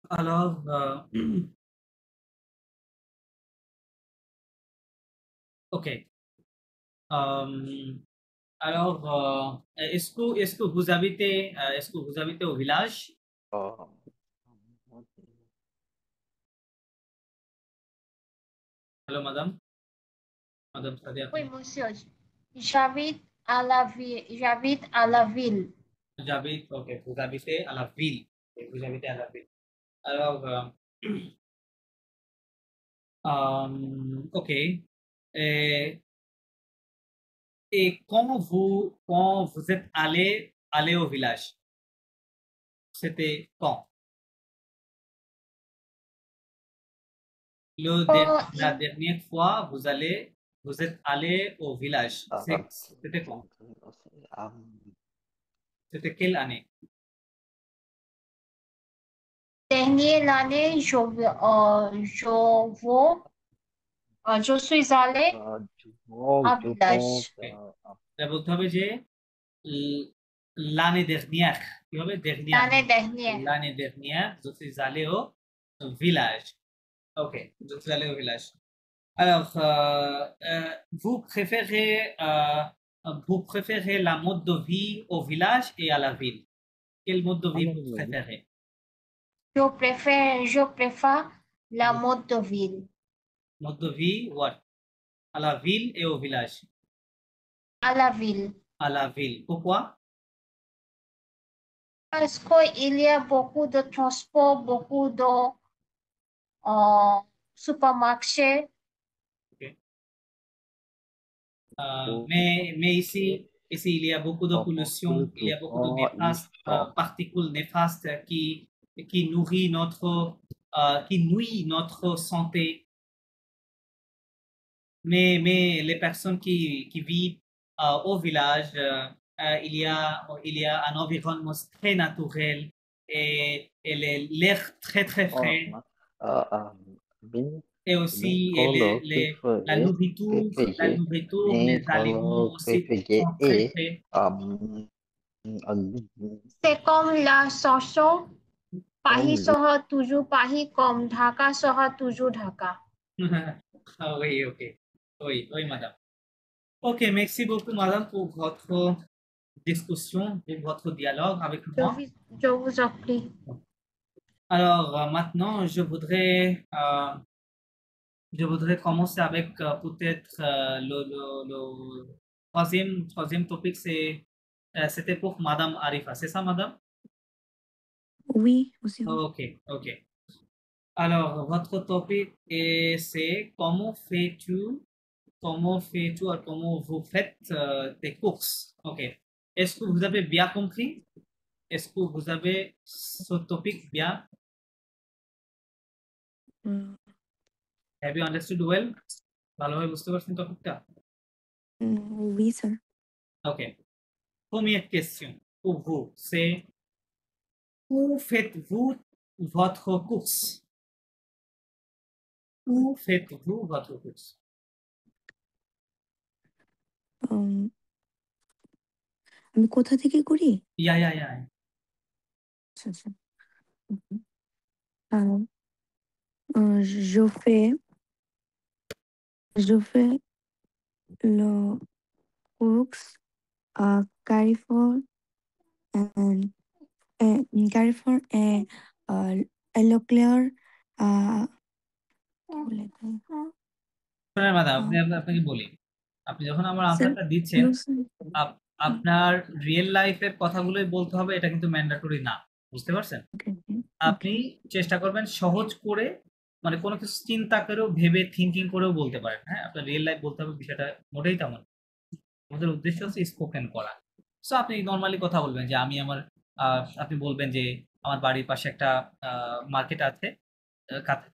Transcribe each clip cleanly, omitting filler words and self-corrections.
Alors, ok. Euh, alors, est-ce que vous habitez au village? Ờ, Hello, madame. Madame Sadia. Oui, monsieur. J'habite à la ville. J'habite, ok, vous habitez à la ville. Ok, vous habitez à la ville. Alors, ok. Et, et quand vous êtes allé au village, c'était quand? Oh, La dernière fois, vous êtes allé au village. ờ, C'était quand? à, C'était quelle année? dernière année, je suis allé à chú vô village. তা বলতে হবে যে l'année dernière কি হবে L'année dernière. l'année dernière je suis allé au village. Ok, je suis allé au village. Alors, vous préférez la mode de vie au village et à la ville? Quel mode de vie vous préférez? Je préfère la mode de ville. Mode de vie, what? À la ville et au village? À la ville. À la ville. Pourquoi? Parce qu'il y a beaucoup de transports, beaucoup de supermarchés. Ok. chú Mais ici, il y a beaucoup de có pollution, cứ il y chú a beaucoup de có ít néfastes, có particules néfastes qui nourrit qui nuit notre santé. Mais les personnes qui vivent au village, il y a un environnement très naturel et l'air très très có frais. mình Et mình aussi, có lỡ cái la nourriture, mình les có lỡ aliments aussi cái sont très frais. ở C'est comme la chanson. Pahi trong Soha toujours Pahi comme Dhaka Soha toujours Dhaka. Ah oui, ok. Oui, oui, madame. Ok, merci beaucoup, madame, pour votre discussion et votre dialogue avec Je moi. vous, je vous en prie. Alors, maintenant, je voudrais commencer avec peut-être le troisième topic, c'était pour madame Arifa. C'est ça, madame? Oui, aussi. Ok, ok. Alors, votre topic c'est comment fais-tu ou comment vous faites tes courses? Ok. Est-ce que vous avez bien compris? Est-ce que vous avez ce topic bien? Mm, Have you understood well? ভালোভাবে বুঝতে পারছেন টপিকটা? Oui, sir. Ok. Première question pour vous, c'est où faites-vous votre course? Où faites-vous votre course? Um, আমি কোথা থেকে করি? Yeah, yeah, yeah. আচ্ছা, আচ্ছা। Um, uh, je fais, je fais le course à Carrefour and Carrefour et Leclerc কি বলে এটা? শোনেন ম্যাডাম, আহ, আপনাকে বলি, আপনি যখন আমার sir, আনসারটা দিচ্ছেন, no, sir. আপনার রিয়েল লাইফের কথাগুলোই বলতে হবে, এটা কিন্তু ম্যান্ডেটরি না, বুঝতে পারছেন? Okay, আপনি okay. চেষ্টা করবেন সহজ করে, মানে কোনো কিছু চিন্তা করেও ভেবে থিঙ্কিং করেও বলতে পারেন। হ্যাঁ, আপনার রিয়েল লাইফ বলতে হবে, বিষয়টা মোটেই তেমন না। আমাদের উদ্দেশ্য হচ্ছে স্পোকেন করা। সো আপনি নর্মালি কথা বলবেন যে আপনি বলবেন যে আমার বাড়ির পাশে একটা মার্কেট আছে,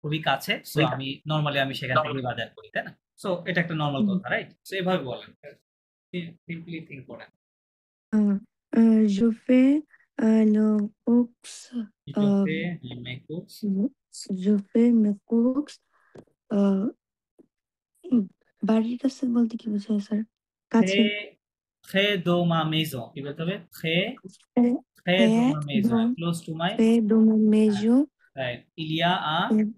খুবই কাছে, সো আমি সেখান থেকে বাজার করি, তাই না? সো এটা একটা নর্মাল Mm. কথা, রাইট? সো এভাবে বলেন, সিম্পলি থিঙ্ক করেন। Uh, je fais le course. Je Euh, fais mes courses je fais mes courses. Euh, বাড়ির কাছে বলতে কি বোঝায় স্যার? কাছে। près près de ma maison, কি বলতে হবে? Près Près près de ma maison, de close to my près de ma maison. Right. Il y a un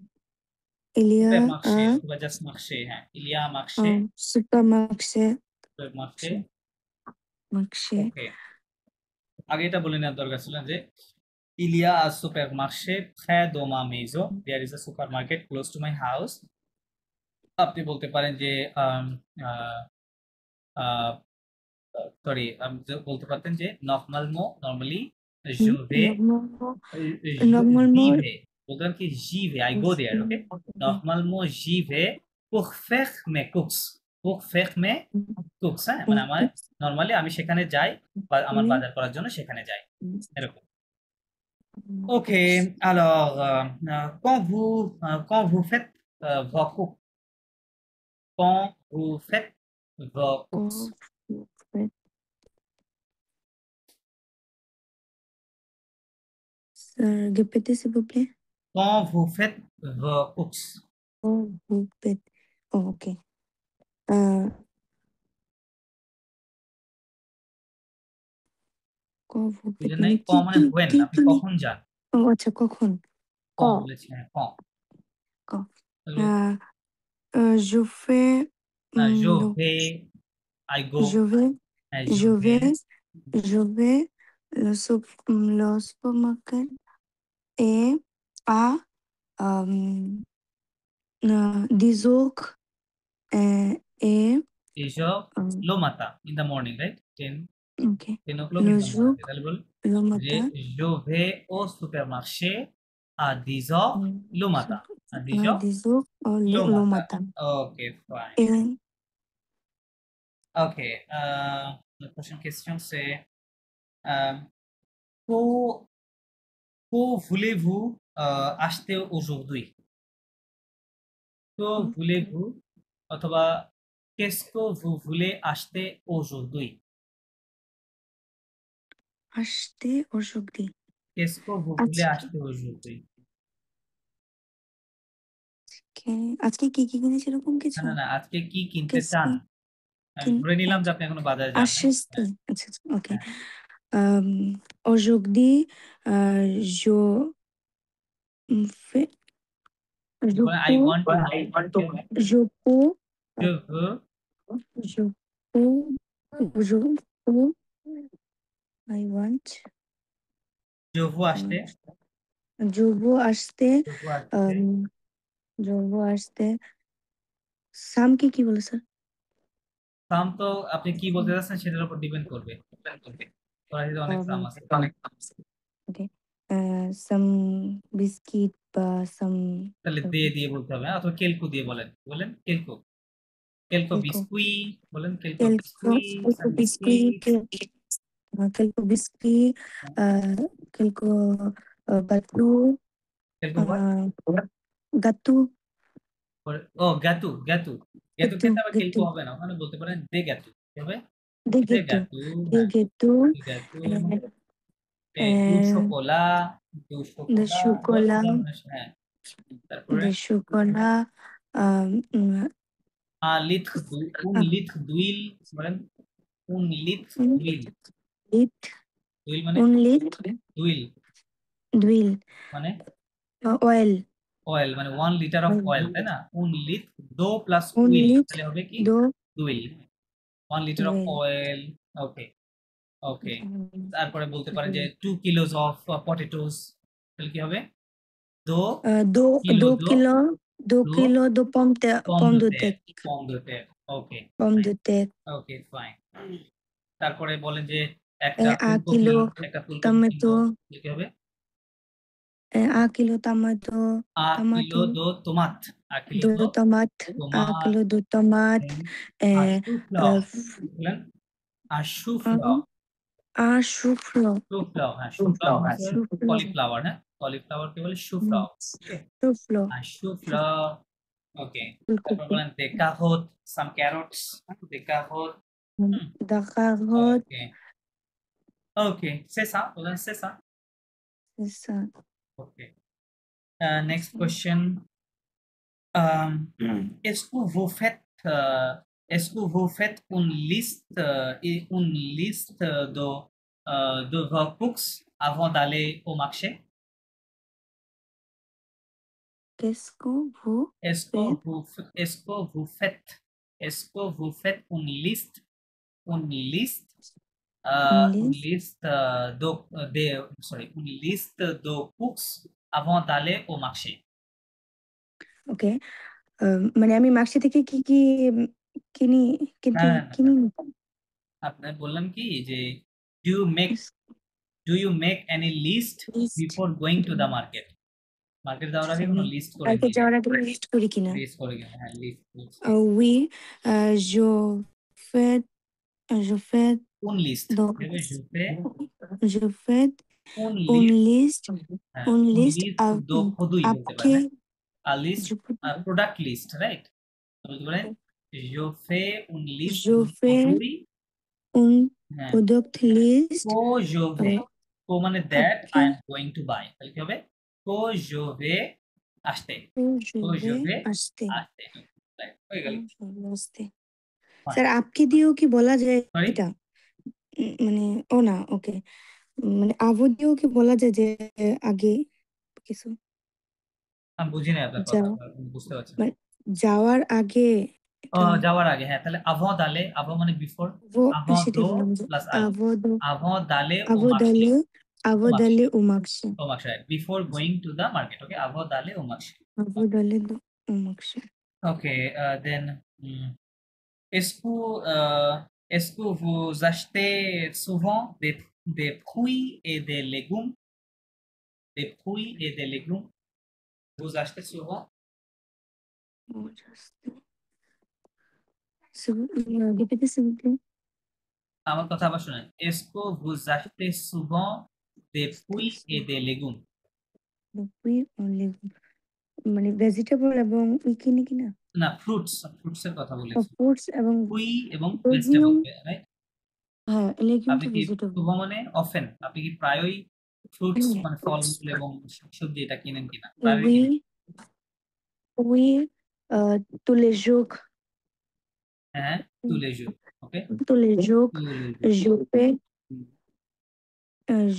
Il y a supermarché un অথবা just marché, হ্যাঁ। Il y a un marché, supermarché. supermarché. Marché. ওকে, আগে এটা বলে নেওয়ার দরকার ছিল যে il y a un supermarché près de ma maison. There is a supermarket close to my house. আপনি বলতে পারেন যে সরি, বলতে পারতেন যে normally je vais Normalement, j'y normalement, vais, বলতাম কি j'y vais, I go there, okay? Normalement j'y vais pour faire mes courses, হ্যাঁ, মানে আমার নরমালি আমি সেখানে যাই বা আমার বাজার করার জন্য সেখানে যাই, এরকম। ওকে, alors quand vous faites vos courses, quand vous faites vos courses, répétez s'il vous plaît. quand vous faites vos courses, Oh, vous faites. Oh, ok. Euh, quand vous faites বুঝেন নাই? ক মানে when, আপনি কি কখন যান? ও আচ্ছা কখন ক বলেছি, হ্যাঁ, ক। ক তাহলে je fais je non, vais, I go, je vais হ্যাঁ, je vais je vais le supermarket et à disons et et je le matin in the morning, right? 10 o'clock le in the jour morning, তাহলে বল le যে matin je vais au supermarché à 10 heures le matin, à 10 heures disons le le matin. matin Okay, fine. et Ok, la prochaine question c'est euh, que, que voulez-vous acheter aujourd'hui? Que voulez-vous অথবা qu'est-ce que vous voulez acheter aujourd'hui? acheter aujourd'hui Qu'est-ce que vous voulez acheter aujourd'hui? আজকে কি কি কিনেছি এরকম না কিছু না না, আজকে কি কিনতে Qu'est-ce চান? que- আমি ধরে নিলাম যে আপনি এখনো বাজারে যান নাই। acheter আচ্ছা ok হ্যাঁ। aujourd'hui je fais je বলেন, I peux want to buy, je peux je veux, je peux je peux I want je veux acheter, je veux acheter je veux acheter। je veux acheter সাম কি বলে sir সাম তো আপনি কি বলতে চাচ্ছেন সেটার উপর ডিপেন্ড করবে, ফরাসিতে অনেক সাম আছে। okay some biscuit বা some তাহলে দিয়ে বলতে হবে, হ্যাঁ? অথবা কেলকো দিয়ে বলেন, বলেন কেলকো, কেলকো বিস্কুই, বলেন কেলকো বিস্কুই, some biscuit, quelques biscuits, quelques bateaux, কেলকো what? gâteaux, ও গাতু, গাতু, গাতু খেতে আবার কেলকো হবে না, ওখানে বলতে পারেন দে গাতু, কি হবে? des দে gâteaux, গাতু, des হ্যাঁ, gâteaux, দে গাতু, দু euh, শোকোলা, দু de শোকোলা, chocolat, হ্যাঁ, তারপরে de chocolat, un litre un litre d'huile, বলেন un litre un d'huile, litre, d'huile মানে un litre d'huile d'huile, মানে oil, অয়েল, মানে 1 লিটার অফ অয়েল, তাই না? un litre d'eau plus un huile, litre তাহলে হবে কি d'eau d'huile, 1 litre of d'huile. Oil. Okay, okay, তারপরে বলতে পারেন যে 2 কিলোস অফ পটেটোস, তাহলে কি হবে? 2 Deux, কিলো deux kilos, 2 দো kilos de পম pommes de de terre, terre, পম de terre, ওকে, pommes de terre, ওকে, ফাইন। তারপরে বলেন যে et 1 kilo একটা ফুলকপি কিনবো, tomato, কি হবে? et 1 kilo tomato, a tomato, kilo do tomate, a kilo do 2 tomates, 1 tomate, kilo de tomates, a et chou-fleur, বলেন a chou-fleur, un chou-fleur, chou-fleur, হ্যাঁ, chou-fleur হচ্ছে chou-fleur, কলিফ্লাওয়ার, হ্যাঁ, কলিফ্লাওয়ার কে বলে chou-fleur, okay, chou-fleur, a chou-fleur, ওকে। তারপর ফুলকপি, বলেন des carottes, some carrots, des carottes, de carottes, ওকে, ওকে, c'est ça, বলেন c'est ça, c'est ça. ওকে। Next question. Est-ce que vous faites une liste de vos books avant d'aller au marché? Qu'est-ce que vous faites? Est-ce que vous faites une liste Une une liste? liste une liste de books avant d'aller au marché? ওকে মানে আমি মার্কশি থেকে কি কি কিনি কিনতে না, না, না, কিনি না। আপনার বললাম কি যে do you make any list list before going to the market? Market যাওয়ার আগে কোনো লিস্ট করে মার্কেট নিই যাওয়ার আগে লিস্ট করি কিনা লিস্ট করে গেলে হ্যাঁ list oui je fais je fais কোন list donc je fais je fais কোন une লিস্ট liste হ্যাঁ une কোন liste লিস্ট দো খুদুই বলতে आपके পারেন a list je product list right বলতে পারেন je fais une liste je de fais produits une হ্যাঁ product list को je vais को মানে that आपके I am going to buy তাহলে কি হবে को je vais আসতে तो je को je vais vais আসতে আসতে Right, হয়ে গেল আসতে Fine. স্যার আপকে দিয়েও কি বলা যায় Sorry? এটা মানে ও না ওকে মানে আবু দিয়েও কি বলা যায় যে আগে কিছু আমি বুঝি না আপনার কথা যাও বুঝতে পারছি না মানে যাওয়ার আগে এটা যাওয়ার আগে হ্যাঁ তাহলে avant d'aller avant মানে বিফোর ও avant সেটাই do বললাম যে plus al আবো avant d'aller au আবো marché দালে au আবো marché দালে O মাকসে au marché right. Before going to the market okay avant d'aller au marché আবো দালে ও মাকসে okay then est-ce que vous achetez souvent des fruits et des légumes vous achetez souvent repeat simply আমার কথা আবার শুনেন est-ce que vous achetez souvent des fruits et des légumes মানে vegetable এবং কিনি কিনা না ফ্রুটস এর কথা বলেছি ফ্রুটস এবং ফুই এবং লেগুম ভেজিটেবল রাইট হ্যাঁ লেগুম আপনি তো কি ভেজিটেবল শুভ মানে অফেন আপনি কি প্রায়ই ফ্রুটস মানে ফলমূল এবং শাকসবজি এটা কিনেন কিনা প্রায়ই উই কিনেন উই tous les jours হ্যাঁ tous les jours ওকে tous les jours tous les jours je fais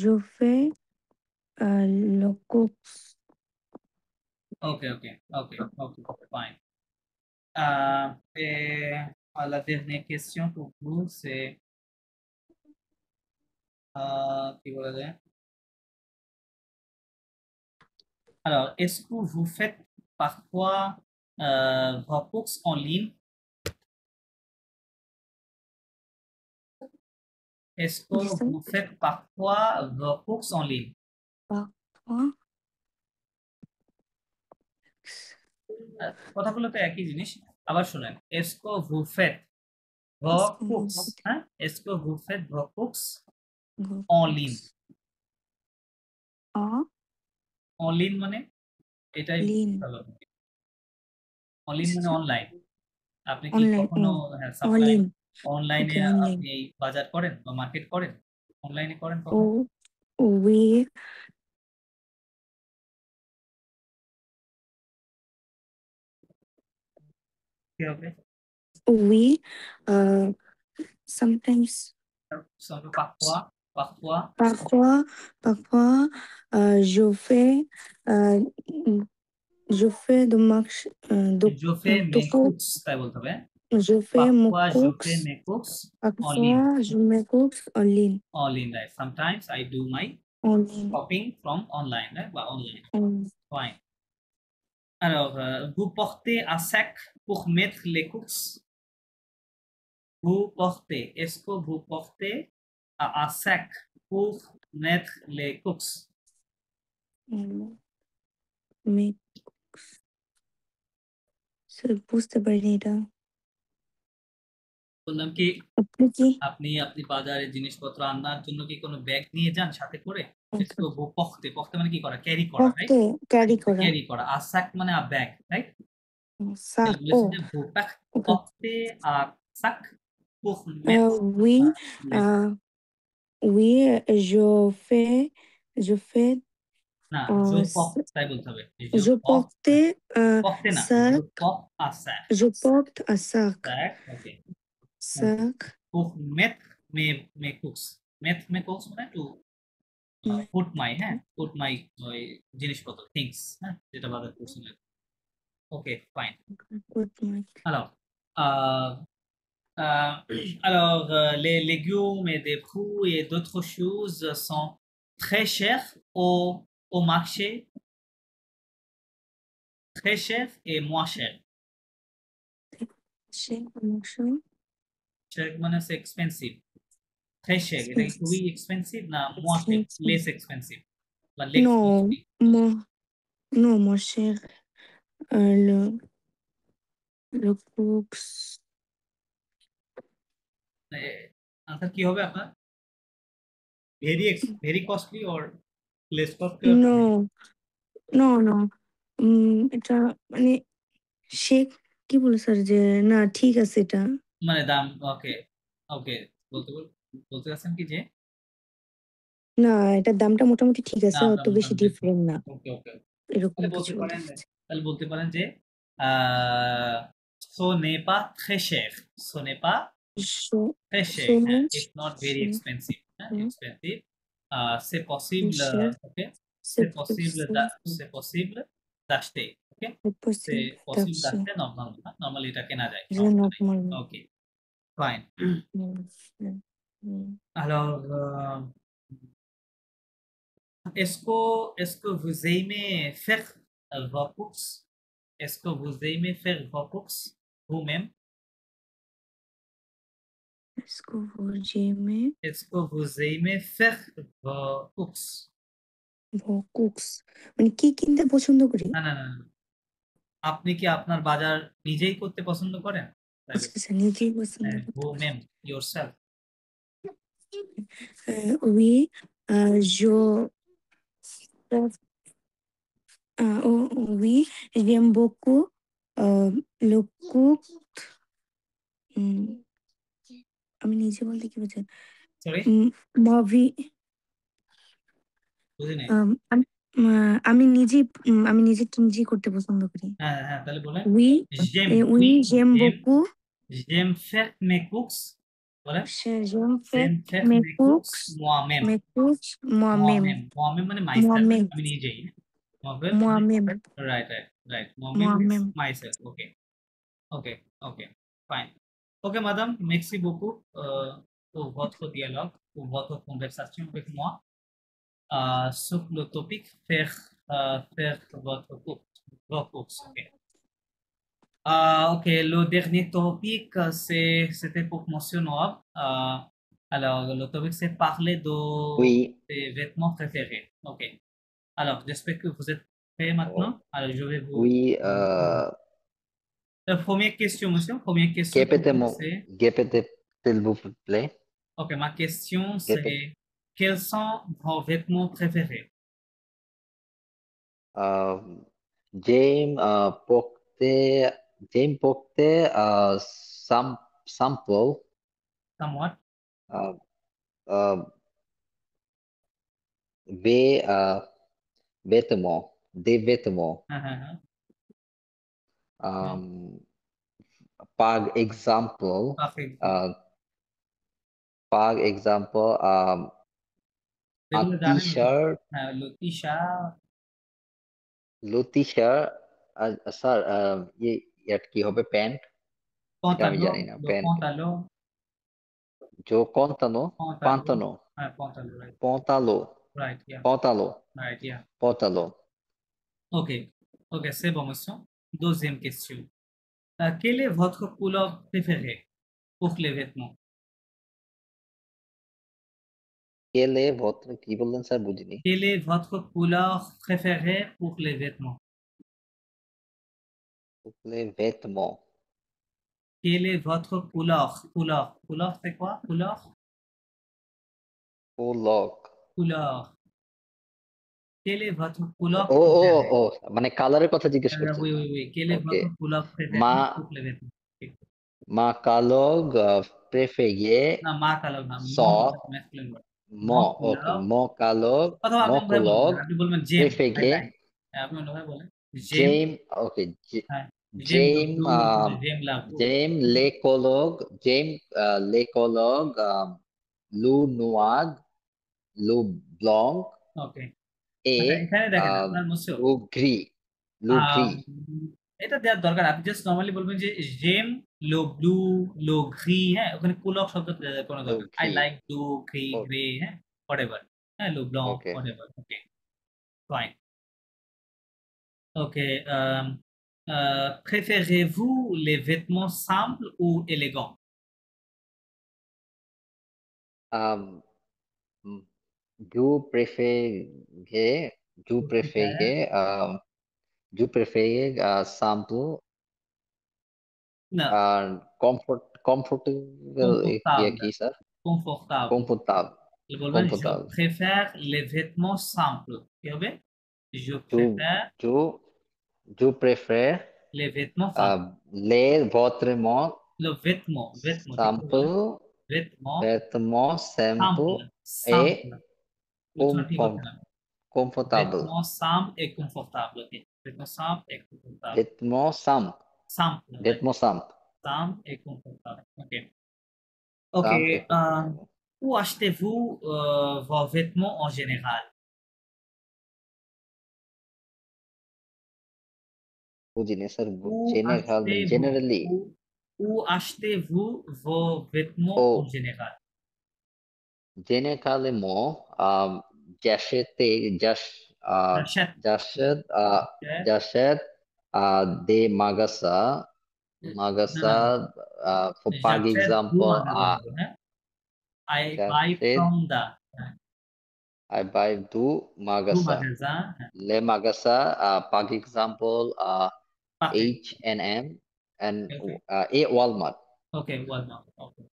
je fais le course ok ok ok ok fine et la dernière question pour vous c'est কি বলা যায় alors est-ce que vous faites parfois vos courses en ligne est-ce que vous faites parfois vos courses en ligne parfois কথাগুলো তো একই জিনিস আবার শুনেন est-ce que vous faites vos courses হ্যাঁ est-ce que vous faites vos courses en ligne en ligne মানে এটাই ভালো অনলাইন মানে অনলাইন আপনি কি কখনো সাপ্লাই অনলাইনে আপনি এই বাজার করেন বা মার্কেট করেন অনলাইনে করেন কখনো we কি হবে we sometimes parfois je fais de marche je fais mes courses তাই বলতে হবে je fais mes courses parfois je mes courses en ligne right sometimes I do my shopping from online right বা online fine alors vous portez un sac pour mettre les courses vous portez est-ce que vous portez un sac pour mettre les courses বুঝতে পারিনি এটা বললাম কি আপনি বাজারে জিনিসপত্র আনার জন্য কি কোনো ব্যাগ নিয়ে যান সাথে করে এসকো vous portez মানে কি করা ক্যারি করা রাইট ক্যারি করা আর sac মানে a bag right sac vous portez un sac pour mettre oui je fais না je porte তাই বলতে হবে je porte না je porte un sac okay sac pour mettre mes courses mettre mes courses মানে to put my put my জিনিসপত্র things হ্যাঁ যেটা বাজার করছেন Ok, fine. Good mic. Alors, euh, les légumes et des fruits et d'autres choses sont très chers au marché, très chers et moins chers. Cher মানে হচ্ছে expensive, très cher এটা কি খুবই expensive না moins cher, less expensive বা less No, costly? more, no, more cher. Le cooks. Answer কি হবে আপনার? Very costly or less costly or No, no, no. এটা মানে সে কি বলে স্যার যে না ঠিক আছে এটা মানে দাম ওকে ওকে বলতে বলতে চাচ্ছেন কি যে না এটার দামটা মোটামুটি ঠিক আছে দামটা অত বেশি মোটামুটি ডিফারেন্ট না ওকে ওকে এরকম তাহলে কিছু বলতে বলতে পারেন চাচ্ছি। তাহলে বলতে পারেন যে so n'est pas très cher, ce n'est pas So, très so cher, হ্যাঁ, much, it's not very expensive, হ্যাঁ, so expensive. C'est possible, cher, c'est possible, c'est possible d'acheter, ok, c'est c'est possible possible d'acheter. d'acheter normally এটা কেনা যায়, Je normal. Okay fine. Mm. Alors, est-ce que vous aimez faire vos courses? Est-ce que vous aimez faire vos courses vous-même? Est-ce que vous aimez Est-ce que vous aimez faire vos courses? vos cooks মানে কি কিনতে পছন্দ করি না, না, না, না। আপনি কি আপনার বাজার নিজেই করতে পছন্দ করেন? আচ্ছা আচ্ছা নিজেই পছন্দ হ্যাঁ, করি vous-même, yourself. oui je oui j'aime beaucoup le cook আমি নিজে বলতে কি বোঝায় Sorry, মুভি বুঝি নাই। আমি নিজেই করতে পছন্দ করি হ্যাঁ, হ্যাঁ, তাহলে বলেন। oui oui j'aime beaucoup j'aime faire mes courses. বলেন। j'aime faire j'aime faire mes mes courses cooks moi-même. moi-même moi-même মানে myself, moi-même আমি নিজেই। moi-même moi-même right. moi-même means moi-même myself. Okay. Okay, fine. Ok, madame, merci beaucoup pour votre dialogue, pour votre conversation avec moi sur le topic faire vos courses. Ok. Ok, le dernier topic, c'était pour Monsieur Noab. Alors, le topic, c'est parler Oui, des vêtements préférés. Ok. Alors, j'espère que vous êtes prêts maintenant. Alors, je vais vous... oui, La première question, monsieur. Première question, c'est... répétez, s'il vous plaît. Ok, ma question, Répétez. c'est... Quels sont vos vêtements préférés? James portait sample Somewhat. uh, uh, vé- uh, des vêtements. Um, Par exemple, Parfait. a এগুলো জানেন তো? t-shirt, হ্যাঁ, t-shirt, sir ইয়ার কি হবে pant এটা আমি জানি না প্যান্ট pantalon, জো কন্তানো pantalon, পান্তানো pantalon, right, পন্তালো right, yeah, পন্তালো right, yeah. পন্তালো Ok, ok, c'est bon, monsieur. Deuxième question. Quelle est votre couleur préférée pour les vêtements? কেলে ভদ্র কি বললেন স্যার বুঝিনি Quelle est votre couleur préférée pour les vêtements? vêtements Quelle est votre couleur? Couleur, c'est quoi? Pollock Couleur. Quelle est votre couleur ও ও préférée? ও মানে কালারের কথা জিজ্ঞেস করছেন Oui, oui, oui. Quelle est ওকে votre couleur préférée মা pour les vêtements? ঠিক। মা কালগ প্রেফেগে না, মা কালার না, স masculine word. ম ওকে Couleur। ম কালগ অথবা ম আপনি অন্যভাবে বলতে কুলগ পারেন। আপনি বলবেন জেম। প্রেফেগে হ্যাঁ, আপনি অন্যভাবে বলেন। জেম, জেম ওকে হ্যাঁ, জেম জেম blue অথবা জেম লাভ। জেম লেকোলগ জেম লেকোলগ লু নোয়াগ লু ব্লং ওকে। এ আচ্ছা, এখানে দেখেন আপনার মুসিও লু গ্রি লু গ্রি এটা দেওয়ার দরকার, আপনি জাস্ট নর্মালি বলবেন যে জেম লো ব্লু লো গ্রি, হ্যাঁ ওখানে কুলক শব্দ দেওয়ার কোনো দরকার, আই Okay. লাইক ব্লু গ্রি গ্রে, হ্যাঁ হোয়াটএভার, হ্যাঁ লো ব্লং Okay. Whatever, okay fine. Okay, préférez-vous les vêtements simples ou élégants? Um, mm, you prefer you prefer um you prefer sample না, comfortable confortable, কি স্যার? confortable Comfortable. বলবেন, je Comfortable. préfère les vêtements simples, কি হবে? Je You préfère you you prefer les vêtements simples, les vêtements le vêtement vêtement ঠিক করে বলেন, simple vêtements vêtements simple simple et simple, উচ্চারণ ঠিক হচ্ছে না, confortable. vêtements simples et confortables, ok, vêtements simples et confortables, Vêtements simples. simple, right? Vêtements simples. Simple et confortable, ok. Ok, Simples et confortables. où achetez-vous vos vêtements en général? বুঝিনি sir, Où general achetez-vous generally où achetez-vous vos vêtements O en général? généralement euh, J'achète j'achète j'achète- j'achète des non, non, non. magasins par J'achète du exemple magasin, hein? I buy j'achète from the hein, I buy du du magasin. magasin, hein, Les magasins par exemple parfait. H&M and Okay, et Walmart. okay, Walmart. Okay,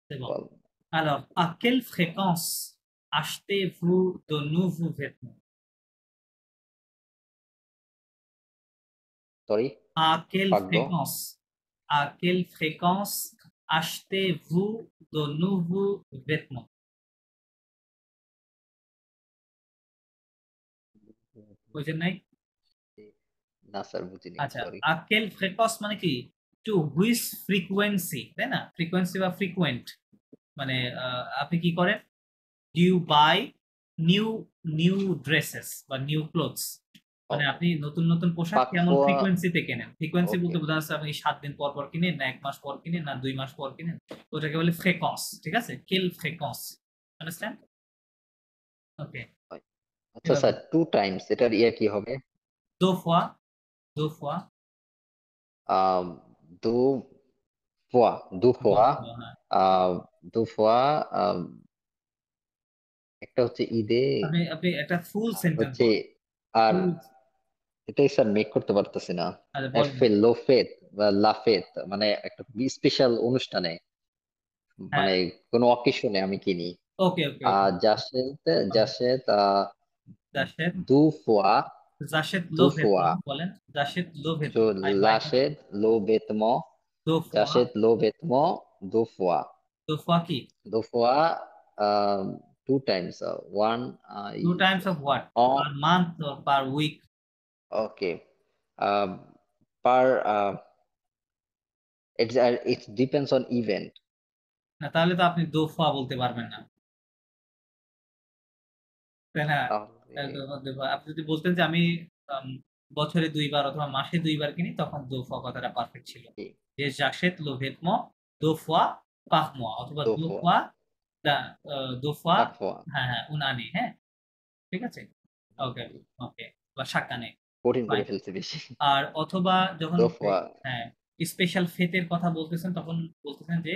c'est bon. Walmart. Alors, à quelle fréquence achetez-vous de nouveaux vêtements? Sorry, À quelle Pagbo. fréquence achetez-vous de nouveaux vêtements? বুঝেন নাই? না sir বুঝিনি, আচ্ছা, sorry. à quelle fréquence মানে কি? Two which frequency, তাই না? Frequency বা ফ্রিকুয়েন্ট মানে আপনি কি করেন? Do you buy new new dresses বা নিউ ক্লোথস, মানে আপনি নতুন নতুন পোশাক কেমন Parfois, ফ্রিকোয়েন্সিতে কেনেন? ফ্রিকোয়েন্সি ওকে, বলতে বোঝা যাচ্ছে আপনি 7 দিন পর পর কিনেন, না 1 মাস পর কিনেন, না 2 মাস পর কিনেন, ওটাকে বলে ফ্রিকোয়েন্স, ঠিক আছে? কেল ফ্রিকোয়েন্স, আন্ডারস্ট্যান্ড? ওকে, আচ্ছা স্যার, 2 টাইমস এটার কি হবে? দো ফোয়া দো ফোয়া আম, দু ফোয়া দু দো ফোয়া ফোয়া, হ্যাঁ। দু ফোয়া একটা হচ্ছে ঈদে, আপনি আপনি একটা ফুল আর সেন্টেন্স হচ্ছে বলেন, আর ফুল, এটাই স্যার মেক করতে পারতেছি না। আচ্ছা বলেন। এফেল লোফেত বা লাফেত মানে একটা স্পেশাল অনুষ্ঠানে, হ্যাঁ, মানে কোনো অকেশনে আমি কিনি। ওকে ওকে ওকে, জাসেদ জাসেদ জাসেদ দু ফোয়া জাসেদ লো দু ফোয়া ভেতমন বলেন, জাসেদ লো जो ভেতমন, I by l'achète le vêtement, দো ফোয়া, j'achète le vêtement deux fois. দো ফোয়া কি? Deux fois, two times. One two is times of what? on, per month or per week? okay. Per it depends on event. না তাহলে তো আপনি দো ফোয়া বলতে পারবেন না, তাই না? তাহলে আপনি যদি বলতেন যে আমি আম, বছরে 2 বার অথবা মাসে 2 বার কিনি, তখন দো ফোয়া কথাটা পারফেক্ট ছিল। কি? যে j'achète le vêtement 2 fois par mois অথবা Deux 2 fois, fois দো ফোয়া, chaque fois. হ্যাঁ হ্যাঁ উনানি, হ্যাঁ ঠিক আছে, ওকে ওকে, বা সাকানে, কঠিন করে ফাইন। ফেলছে বেশি। আর অথবা যখন Deux fois. হ্যাঁ স্পেশাল ফেতের কথা বলতেছেন, তখন বলতেছেন যে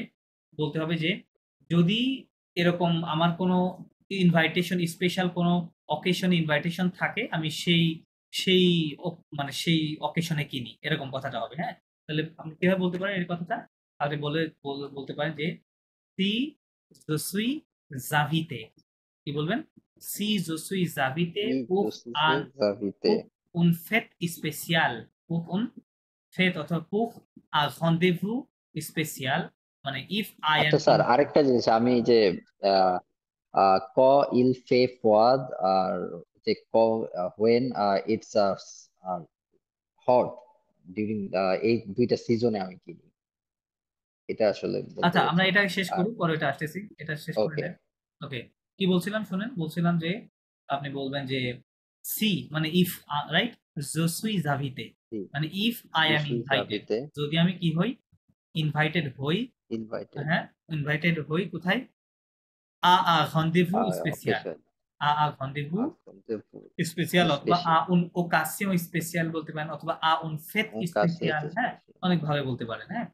বলতে হবে যে যদি এরকম আমার কোনো ইনভাইটেশন, স্পেশাল কোনো অকেশন ইনভাইটেশন থাকে, আমি সেই সেই মানে সেই অকেশনে কিনি, এরকম কথাটা হবে, হ্যাঁ। তাহলে আপনি কিভাবে বলতে পারেন এই কথাটা? আপনি বলতে পারেন যে সি je suis invité, কি বলবেন? সি je suis invité Oui, pour je suis un invité. pour une fête spéciale, pour une fête অথবা pour un rendez-vous spécial, মানে if I am আচ্ছা স্যার, আরেকটা জিনিস আমি যে আহ, ক ইল ফে ফোয়াদ আর যে ক হোয়েন ইটস হট ডিউরিং এই দুইটা সিজনে আমি কিনি, এটা আসলে বলতে আচ্ছা আমরা চাইছি। এটা শেষ আর করি, পরে এটা আসতেছি, এটা শেষ করে ওকে, দেন। ওকে, কি বলছিলাম শুনেন, বলছিলাম যে আপনি বলবেন যে সি মানে if, right? je suis invité জি, মানে if I je am suis invited, invité, যদি আমি কি হই, ইনভাইটেড হই, invited, হ্যাঁ, ইনভাইটেড হই কোথায়, আ rendez-vous spécial, occasion, rendez-vous rendezvous special অথবা spécial, un occasion স্পেশাল বলতে পারেন অথবা une fête occasion স্পেশাল, হ্যাঁ, spécial, অনেকভাবে বলতে পারেন, হ্যাঁ।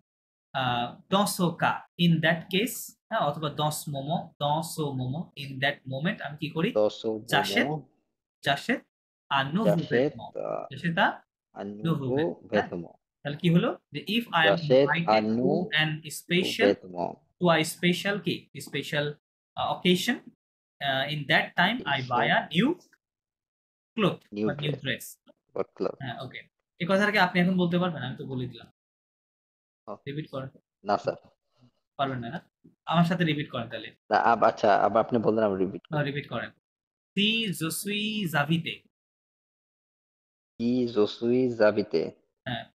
dans ce cas, in that case, হ্যাঁ, অথবা dans ce moment, in that moment আমি কি করি, dans ce j'achète moment, j'achète un nouveau j'achète vêtement, j'achète un un nouveau nouveau vêtement, হ্যাঁ। vêtement, তাহলে কি হলো যে if I am j'achète invited un to an nouveau special, vêtement, to a special কি special occasion, in that time I buy occasion, a new cloth new বা new dress dress। or clothes. হ্যাঁ, ওকে। এই কথাটা কি আপনি এখন বলতে পারবেন? আমি তো বলে দিলাম। Oh, রিপিট করেন। না স্যার, পারবেন না, না? আমার সাথে রিপিট করেন তাহলে। না আচ্ছা, আবার আপনি বললেন আমি রিপিট করি। রিপিট করেন। Si je suis invité, কি je suis invité, হ্যাঁ,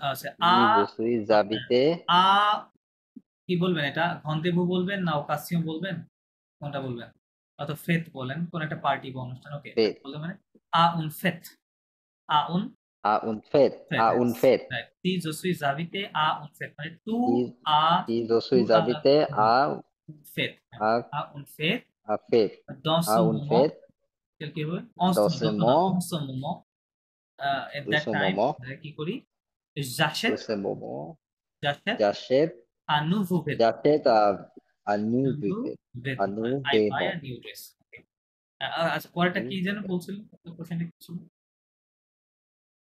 আচ্ছা, কি je suis invité, আ কি বলবেন এটা? rendezvous বলবেন না occasion বলবেন? কোনটা বলবেন? অথবা fête বলেন, কোন একটা পার্টি বা অনুষ্ঠান, ওকে। fête, বলবেন মানে à une fête, à une à une fête, fête, à une fête, right. Si je suis invité à une fête মানে কি à কি je to suis a invité à une fête, হ্যাঁ, à à une fête à fête, dans à ce une moment, fête, quel কি হবে? En ce dans ce যখন moment, en ce moment, at de that ce time moment, আমরা কি করি? de J'achète ce moment, j'achète j'achète, un nouveau vêtement, j'achète un nouveau nouveau un vêtement, nouveau I buy a vêtement, new dress, okay. আচ্ছা, পরেরটা কি nouveau যেন vêtement. বলছিলেন? কোশ্চেনটা কি ছিল?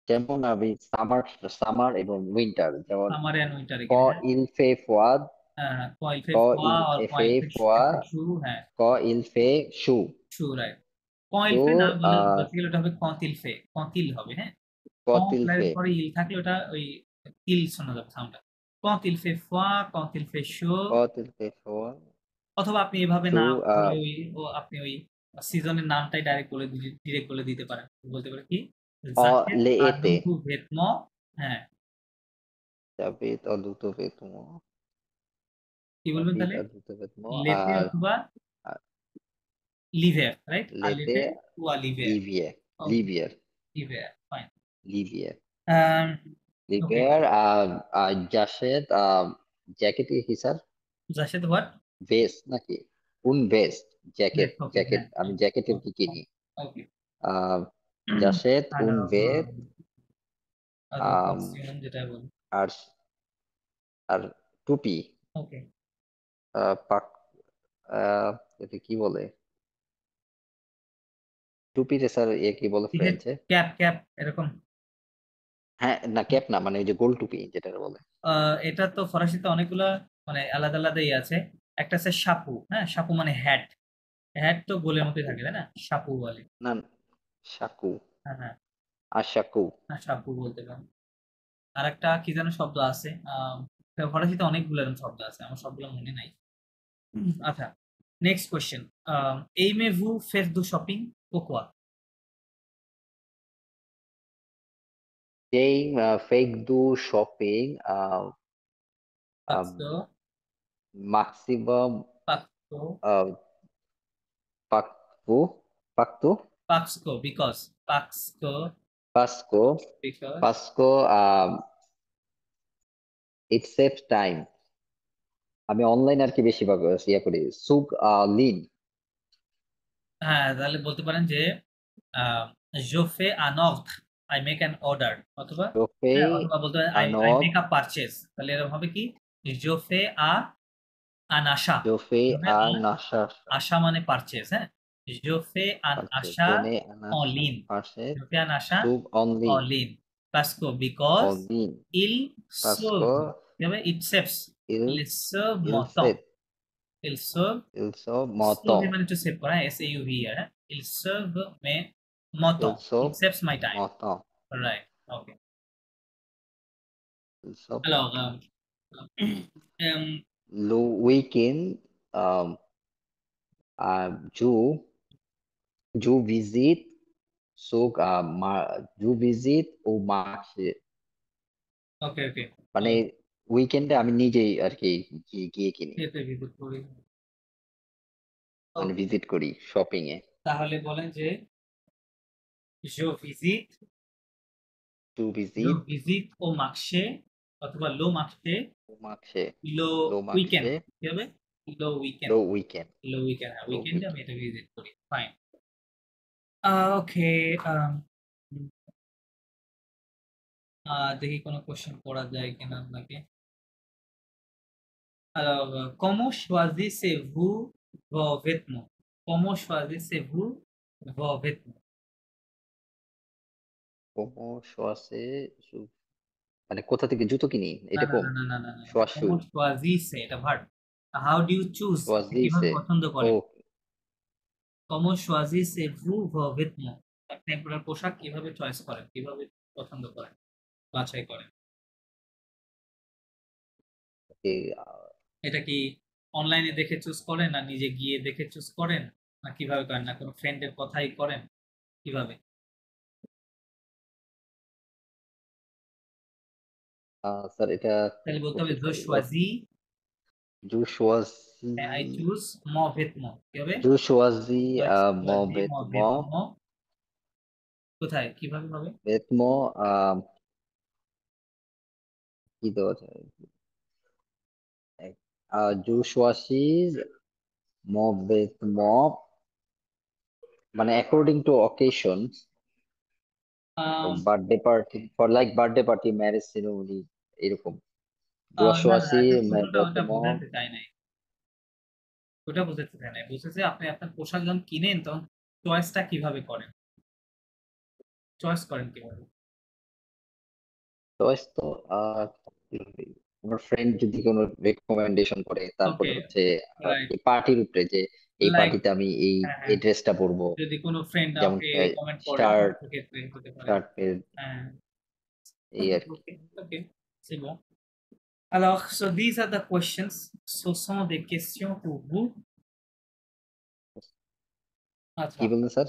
যেমন আমি সামার এবং উইন্টার, যেমন Summer and winter ক again, হ্যাঁ। il fait froid, Quand il ক fait froid il or quand il fait fait froid, chaud, হ্যাঁ, ক il fait chaud, chaud, right. Quand il তো fait না বলে বেসিক্যালি ওটা হবে quand il fait, quand il হবে, হ্যাঁ। quand quand il এর fait, পরে il থাকলে ওটা ওই il শোনা যাবে সাউন্ডটা। Quand il fait froid, quand il fait chaud, quand il fait froid, অথবা আপনি এভাবে না chaud, বলে আপনি ওই সিজনের নামটাই ডিরেক্ট বলে দিতে পারেন। বলতে পারেন কি? J'achète un l'été, nouveau vêtement, হ্যাঁ, j'habite un nouveau vêtement, কি বলবেন j'habite তাহলে? un nouveau vêtement, l'été অথবা à l'hiver, right? À l'été, l'été ou à l'hiver? l'hiver, Okay, l'hiver, l'hiver, fine. l'hiver, Okay. l'hiver, j'achète jacket কি স্যার? J'achète what? ভেস্ট নাকি? কোন vest? Jacket, Yes, okay, jacket হ্যাঁ, আমি okay, জ্যাকেটের কি okay, কিনি? okay. আহ জাসেদ আর উন ভেদ, আম, costume যেটা বলি। আর আর টুপি, Okay. পাক, এটা কি বলে টুপিতে স্যার? কি বলে ফ্রেঞ্চে? ক্যাপ এরকম। হ্যাঁ, না ক্যাপ না, মানে ওই যে গোল টুপি যেটা বলে। এটা তো ফরাসিতে অনেকগুলা মানে আলাদা আলাদা আছে। একটা আছে সাপু, হ্যাঁ, সাপু মানে হ্যাট। হ্যাট তো গোলের মধ্যে সাকু, থাকে, তাই না? সাপু বলে। না সাকু, হ্যাঁ, হ্যাঁ, আশাকু, হ্যাঁ, সাপু বলতে পারেন। আর একটা কি যেন শব্দ আছে, ফরাসিতে অনেকগুলো এরকম শব্দ আছে, আমার সবগুলো মনে নাই। আচ্ছা, next question. aimez-vous faire du shopping? Pourquoi? যেই ফেক দু shopping, Parce que maximum parce que পাকু, পাকতু, parce que পাসকো, because পাসকো, ইট সেভ টাইম। আমি অনলাইন আর কি বেশিরভাগ ইয়ে করি। সুক লিন, হ্যাঁ, তাহলে বলতে পারেন যে আহ, je fais un ordre, I make an order, অথবা রোফে হ্যাঁ, অথবা বলতে পারেন I আনদ, make a purchase, তাহলে এরকম হবে কি? je fais un achat, জোফে je fais un নাশা, achat মানে purchase, হ্যাঁ, je fais un achat জোনে en আনাশা ligne, পাশে, je fais un achat সুক only en ligne parce que because online, il পাসকো sauve, কি হবে? it saves, ইল il sauve ইল mon temps, save, il sauve, ইল সো মত, sauve মানে to save করা, SAUV, হ্যাঁ, il sauve mon ইল temps, so it saves my time, মত, right, okay. ইল সো Alors, মত। um, উইকেন্ড, জু জু ভিজিট, সুক জু ভিজিট ও মার্কশে, okay, মানে উইকেন্ডে আমি নিজেই আর কি গিয়ে কিনি, যেতে visit করি। মানে Okay, ভিজিট করি শপিং এ। তাহলে বলেন যে je visite, to je visit, visite au marché অথবা লো মার্কেটে marché, লো lo উইকেন্ড marché, কি হবে লো উইকেন্ড lo weekend, লো উইকেন্ড হ্যাঁ lo উইকেন্ডে আমি weekend. এটা ভিজিট করি ফাইন ওকে দেখি কোনো কোশ্চেন করা যায় কিনা আপনাকে Alors, comment choisissez-vous vos vêtements? Comment choisissez-vous vos vêtements? Como choisi, মানে কোথা থেকে জুতো কিনি না না এরকম না না না না না এটা শোয়াশু comment choisissez এটা verb how do you choose কিভাবে choisissez পছন্দ ও করেন comment choisissez-vous vos vêtements আপনি আপনার পোশাক কিভাবে চয়েস করেন কিভাবে পছন্দ করেন বাছাই করেন এটা কি অনলাইনে দেখে চুজ করেন না নিজে গিয়ে দেখে চুজ করেন না কিভাবে করেন না কোনো ফ্রেন্ডের কথাই করেন কিভাবে স্যার এটা তাহলে বলতে হবে বলতে je choisis zoo choisi I choose mon vêtement কি হবে জু choisi je mon choisis mon vêtement vêtement কোথায় কিভাবে হবে vêtement কি দেওয়া যায় জু choisis mon vêtement মানে according to occasion um, birthday party for like birthday party marriage ceremony এরকম জু না না choisi এটা mon প্রশ্নটা ওটা vêtement বোঝাতে চাই নাই ওটা বোঝাতে চাই নাই বুঝেছে আপনি আপনার পোশাক যখন কিনেন তখন চয়েসটা কিভাবে করেন চয়েস করেন কিভাবে চয়েস তো আহ, আমার ফ্রেন্ড যদি কোনো রেকমেন্ডেশন করে তারপরে ওকে হচ্ছে রাইট পার্টির উপরে যে এই লাইক পার্টিতে আমি এই হ্যাঁ এই হ্যাঁ ড্রেসটা পরবো যদি কোনো ফ্রেন্ড যেমন আমাকে রেকমেন্ড করে শার্ট সেক্ষেত্রে হতে পারে শার্ট হ্যাঁ এই আর কি ওকে ওকে c'est bon alors so these are the questions ce sont des questions pour vous আচ্ছা কি বললেন sir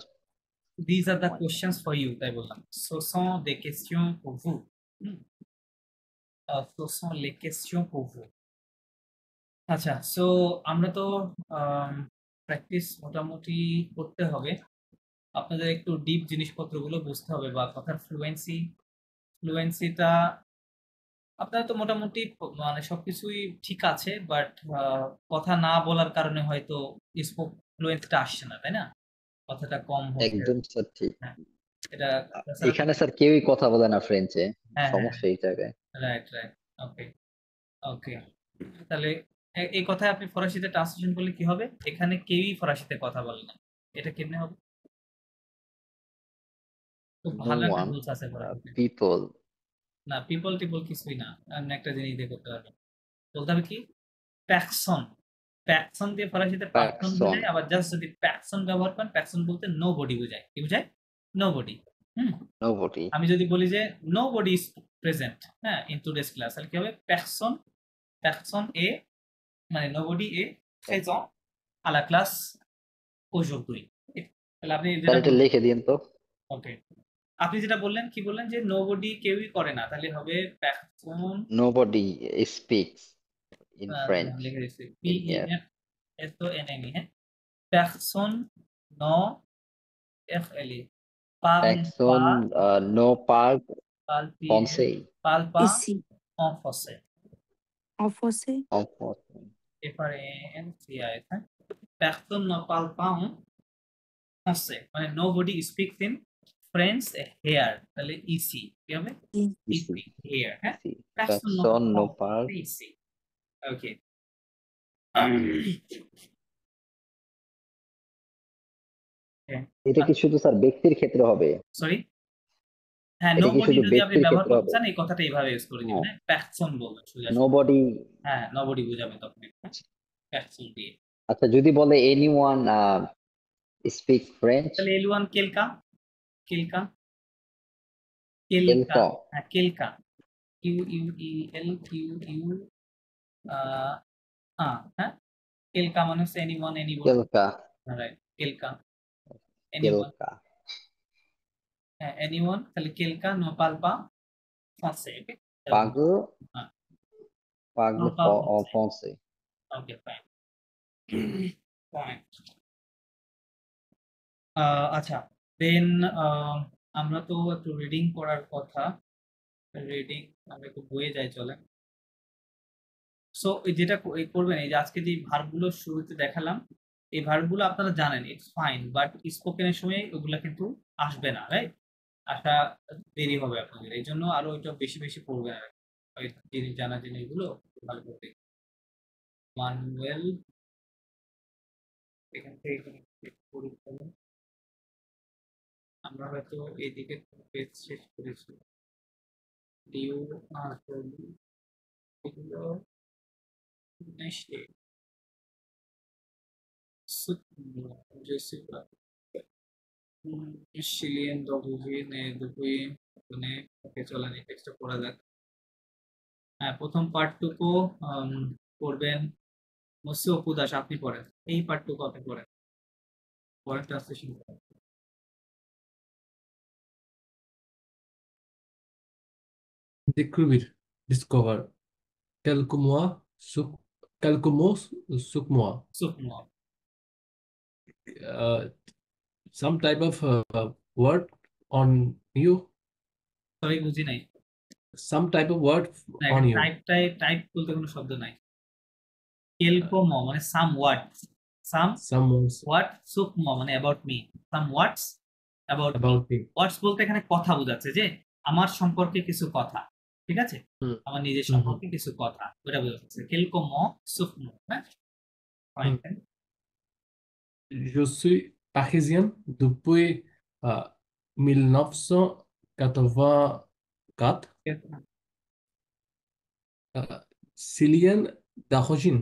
these are the questions for you তাই বললাম ce sont des questions pour vous হুম, ce sont les questions pour vous আচ্ছা so আমরা তো practice মোটামুটি করতে হবে আপনাদের একটু ডিপ জিনিসপত্রগুলো বুঝতে হবে বা কথার ফ্লুয়েন্সিটা আপনারা তো মোটামুটি মানে সবকিছুই ঠিক আছে বাট কথা না বলার কারণে হয়তো স্পোক ফ্লুয়েন্সিটা আসছে না তাই না কথাটা কম হচ্ছে একদম স্যার ঠিক হ্যাঁ এটা তাছাড়া এখানে স্যার কেউই কথা বলে না ফ্রেঞ্চে হ্যাঁ হ্যাঁ সমস্যা এই জায়গায় রাইট রাইট ওকে ওকে তাহলে এই কথায় আপনি ফরাসিতে ট্রান্সলেশন করলে কি হবে এখানে কেউই ফরাসিতে কথা বলে না এটা কেমনে হবে খুব নো ভালো একটা ওয়ান রুলস আছে ফরাসিতে পিপল না পিপল টিপল কিছুই না আপনি একটা জিনিস দিয়ে করতে পারবেন বলতে হবে কি প্যাকসন প্যাকসন দিয়ে ফরাসিতে পার্সন পারসন বোঝায় আবার জাস্ট যদি প্যাকসন ব্যবহার করেন প্যাকসন বলতে নো বডি বোঝায় কি বোঝায় নো বডি হুম নোবডি আমি যদি বলি যে নো বডি ইজ প্রেজেন্ট হ্যাঁ ইন টুডেস ক্লাস তাহলে কি হবে প্যাকসন প্যাকসন এ মানে নো বডি এ প্রেজেন্ট à la classe aujourd'hui তাহলে আপনি স্যার যেটা এটা লিখে দিন তো ওকে আপনি যেটা বললেন কি বললেন যে নো বডি কেউই করে না তাহলে হবে প্যাকসন নোবডি স্পিক্স ইন ফ্রেঞ্চ লিখে দিচ্ছি ইন হিয়ার PERSONNE হ্যাঁ personne no FLE parle প্যাকসন pas নো পার্ক parle ফন্সেই parle pas ici en français en français FRANCIS hein? Personne ne parle pas en français মানে nobody speaks in French here তাহলে ici কি হবে ইসি ici here হ্যাঁ ইসি personne ne প্যাকসন parle নো en পার্ক français ici okay এটা কি শুধু স্যার ব্যক্তির ক্ষেত্রে হবে সরি হ্যাঁ এটা কি নোবডি শুধু যদি আপনি ব্যক্তির ব্যবহার ক্ষেত্রে করতে হবে চান এই কথাটা এইভাবে ইউজ করে দিবেন হ্যাঁ হ্যাঁ প্যাকসন বলবেন সোজা নোবডি হ্যাঁ নোবডি বুঝাবে তখন প্যাকসন দিয়ে আচ্ছা যদি বলে এনিওয়ান স্পিক ফ্রেঞ্চ তাহলে এলওয়ান কেলকা কেলকা কেলকা কেলকা হ্যাঁ কেলকা Q U E L Q U হ্যাঁ কেলকা মানে হচ্ছে এনিওয়ান এনিবডি কেলকা রাইট কেলকা এনিওয়ান কেলকা হ্যাঁ এনিওয়ান তাহলে কেলকা নো পালপা ফ্রান্সে ওকে পাগল হ্যাঁ পাগল নো পাল ফ্রান্সে ফ্রান্সে ওকে ফাইন ফাইন আচ্ছা দেন আমরা তো একটু রিডিং করার কথা। রিডিং আমরা একটু বইয়ে যাই, চলেন। সো যেটা করবেন, এই যে আজকে যে ভার্বগুলো শুরুতে দেখালাম, এই ভার্বগুলো আপনারা জানেন, ইটস ফাইন, বাট স্পোকেনের সময় ওগুলা কিন্তু আসবে না, রাইট? আসা দেরি হবে আপনাদের, এই জন্য আরো এটা বেশি বেশি পড়বেন আর কি। ওই জিনিস জানা জিনিসগুলো ভালো করে দেখবেন। মানুয়েল, এখান থেকে এখানে click করি তাহলে। আমরা হয়তো এইদিকে পেজ শেষ করেছি। ডিউ এগুলো নেক্সট je sais pas. চিলিয়ান ডগিন দুটোই মানে ওকে, চলেন এই টেক্সটটা পড়া যাক। হ্যাঁ, প্রথম পার্টটুকু পড়বেন মৎস্য অপু দাস, আপনি পড়েন এই পার্টটুকু, আপনি পড়েন, পরের ট্রান্সলেশন করেন। Découvrir, discover. Quelques mois, sous, quelques mots sous moi. সুকমো, Uh, some type of word on you. Sorry বুঝি নাই। Some type of word না, on এখানে you. টাইপ বলতে কোনো শব্দ নাই। কেলকোমো মানে some words, some Some words ওয়াট, সুকমো মানে about me, some words about me. about me. Words বলতে এখানে কথা বোঝাচ্ছে, যে আমার সম্পর্কে কিছু কথা, ঠিক আছে, Hmm. আমার নিজের Mhm. সম্পর্কে কিছু কথা, ওটা বোঝাচ্ছে কেলকোমো সুকমো। হ্যাঁ, fine. Je suis parisien depuis 1984. Chilean d'origine.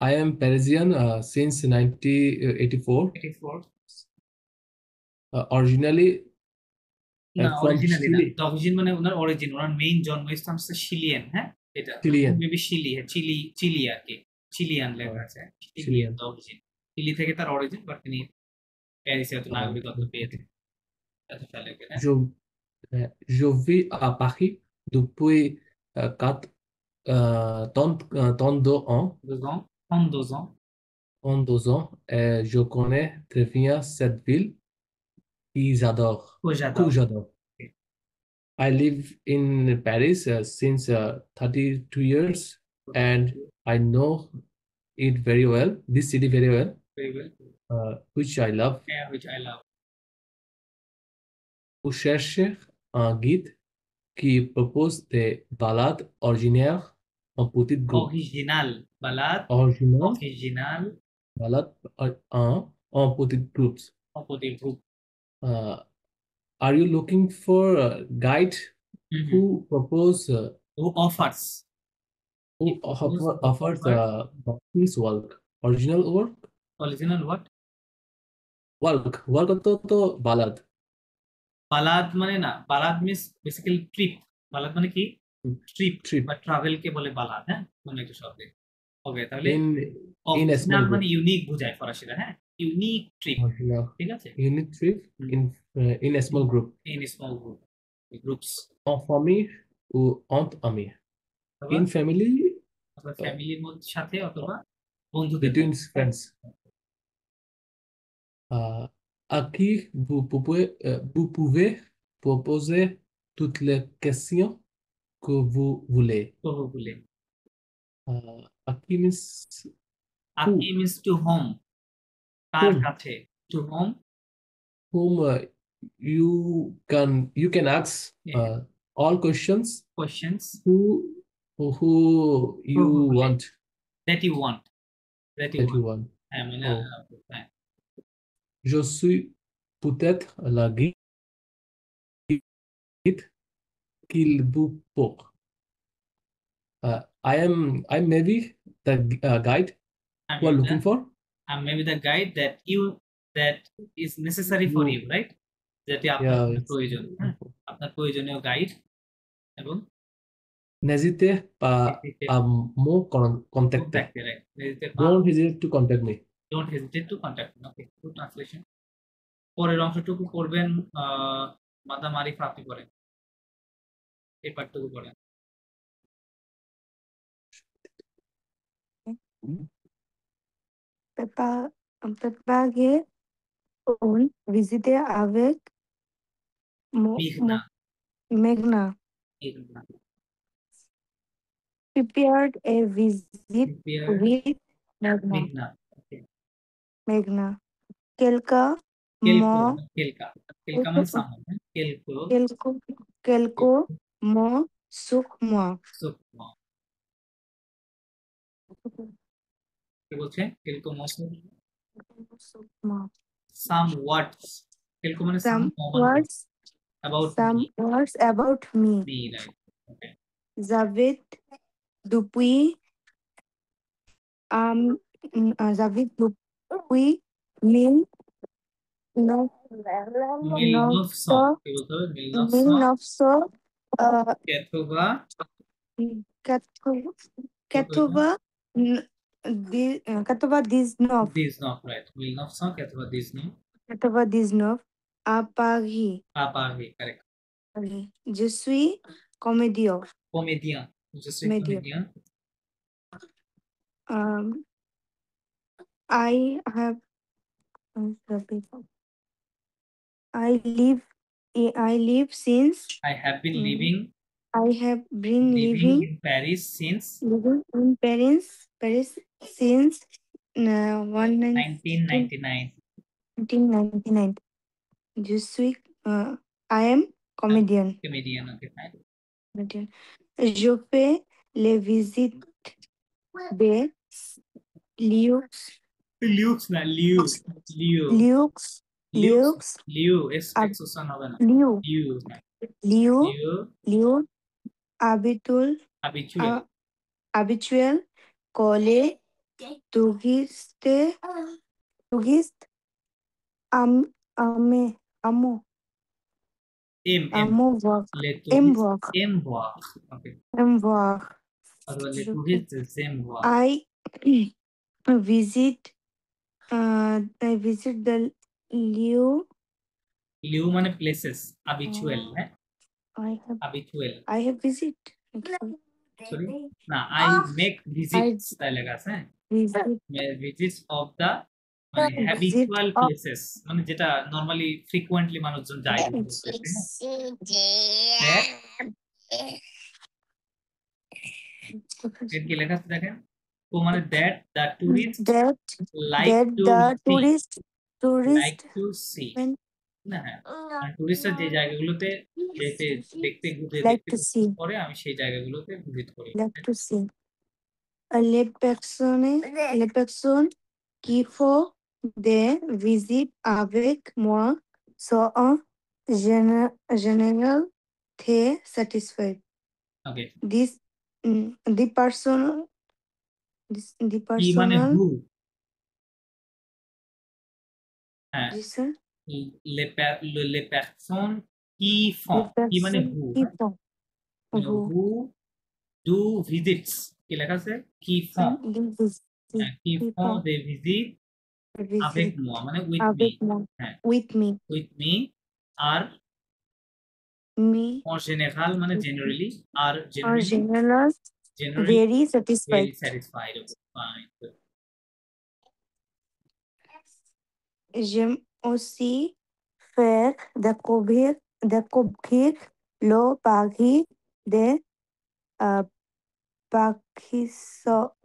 I am Parisian since 1984. 84 Originally না, from অরিজিনালি না, Chile. ডগজিন মানে ওনার অরিজিন, ওনার মেইন জন্মস্থান হচ্ছে চিলিয়ান। হ্যাঁ, এটা Chilean. মেবি চিলি, হ্যাঁ চিলি, চিলি আর কি, চিলিয়ান লেখা আছে, চিলিয়ান Chilean. ডগজিন। চিলি থেকে তার অরিজিন, বাট তিনি প্যারিসে হয়তো নাগরিকত্ব Okay. পেয়েছেন এত সালে। হ্যাঁ, Je, je vis à Paris depuis 32 ans. 2 ans, 32 ans। 32 ans. Et je connais très bien cette ville que j'adore. ও Que Yadav. j'adore. I live in Paris since 32 years and I know it very well, this city very well, Very well. which I love. Yeah, which I love. Vous cherchez un guide qui propose des balades ordinaires en petit groupe. Original, balade, Original, original, balade en petit groups. opposite group. Uh, are you looking for a guide who propose Who offers? who offers this work? Original work? Original what? Work তো balad. Balad মানে না, Balad means basically trip. Balad মানে কি? Trip Trip বা travel কে বলে Balad. হ্যাঁ, কোন একটা শব্দে। ওকে, তাহলে in a অরিজিনাল small মানে group. ইউনিক বোঝায় ফরাসিরা। হ্যাঁ, ইউনিক ট্রিপ, Original. ঠিক আছে, Unit trip in a small group. In small group, groups, En famille ou entre amis. অথবা In family, ফ্যামিলির মধ্যে সাথে, অথবা বন্ধুদের between মধ্যে। friends. À qui vous pouvez proposer toutes les questions que vous voulez. প্রভুগুলে। À qui means আপনি means to whom, কার whom, কাছে, to whom, whom you can ask all questions questions, who you Probably. want that you want, that you that you want. want. হ্যাঁ, মানে Oh. হ্যাঁ, Je suis peut-être la guide qu'il vous faut. I'm maybe the guide who are looking for. maybe the guide that is necessary for you, right? যেটি আপনার Yeah, জন্য it's- প্রয়োজন। হ্যাঁ, আপনার প্রয়োজনীয় গাইড। এবং N'hésitez pas à me contacter. Don't hesitate to contact me. Don't hesitate to contact me. Okay, good translation. পরের অংশটুকু করবেন মাদাম আরিফা, আপনি করেন এই পার্টটুকু করেন। Prepague un visite avec Meghna. Meghna. Meghna. Prepared a visit Prepared with Meghna. Meghna. Okay. Meghna. Kelka Kelko. mo Kelka. Kelka মানে someone. Kelko. Kelko Kelko mo suk mo. Sukma. কি বলছে? Kelko mo Suk mo. some words. Kelko মানে Some common words. about Some me. words about me. Me, right? Okay. Javid depuis Javid depuis mille neuf Milnov song. কি বলতে হবে? Milnov song. 1999 Diznov, right? Milnov song. Ketova Diznov. à Paris. Correct. Je suis comédien. Comédien. Je suis Comédien. comédien. I live since I have been living I have been living in Paris since in Paris since 1999. 1999. Je suis I am comedian. Comedian. Okay, fine. Comedian. Je fais les visites de Lux. Lux না লিউ লিউ Lux. Lux. লিউ এক্সোসান হবে না Liu. লিউ Liu. লিউ Liu. Habitual. habituel Habituel. Cole. Touriste. Amo. m Amour. le Emvoir. emvoir okay Emvoir. অথবা le touriste emvoir I visit the Liu. Liu মানে প্লেসেস habituel হ্যাঁ I have visit. সরি না I make visits তাই লেখা আছে হ্যাঁ visits of the মানে habitual places মানে যেটা নরমালি ফ্রিকোয়েন্টলি মানুষজন যায় এর কি লেখা আছে দেখেন তো মানে that the tourists like to see না হ্যাঁ টুরিস্টরা যে জায়গাগুলোতে দেখতে ঘুরতে পরে আমি সেই জায়গাগুলোতে ভিজিট করি Like to see. Les personnes qui font des visites avec moi sont en général très satisfaits. Okay. The কি মানে personal. who হ্যাঁ Yes, sir. les personnes qui font কি মানে who who do visits কি লেখা আছে qui font qui font des visites avec moi মানে with me are en général মানে generally are generally very satisfied. Okay, fine. J'aime aussi faire découvrir le Paris de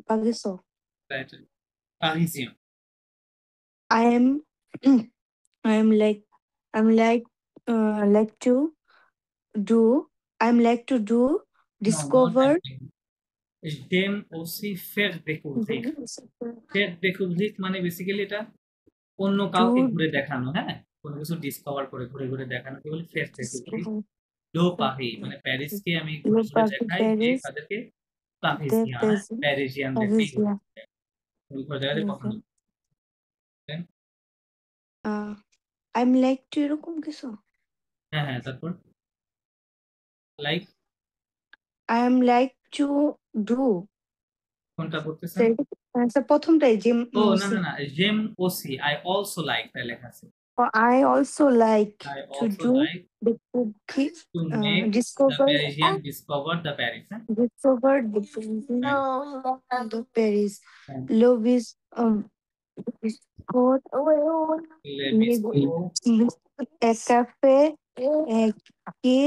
Parisot. Right. Parisien. I'm like to do discover. J'aime aussi faire découvrir. Faire découvrir মানে basically এটা অন্য কাউকে ঘুরে দেখানো হ্যাঁ কোনো কিছু ডিসকভার করে ঘুরে ঘুরে দেখানো কি বলে ফেয়ার découvrir লো পারি মানে প্যারিসকে আমি ঘুরে ঘুরে দেখাই যে তাদেরকে প্যারিজিয়ানদেরকে ঘুরে দেখাতে পছন্দ I'm like to এরকম কিছু হ্যাঁ হ্যাঁ তারপর like I am like to do কোনটা করতেছেন স্যার প্রথমটাই জিম ও না না না gym OC I also like তাই লেখা আছে I also like to do the cookie to make discover the Parisian discover the Paris discover the Paris love is Le bisco Un café qui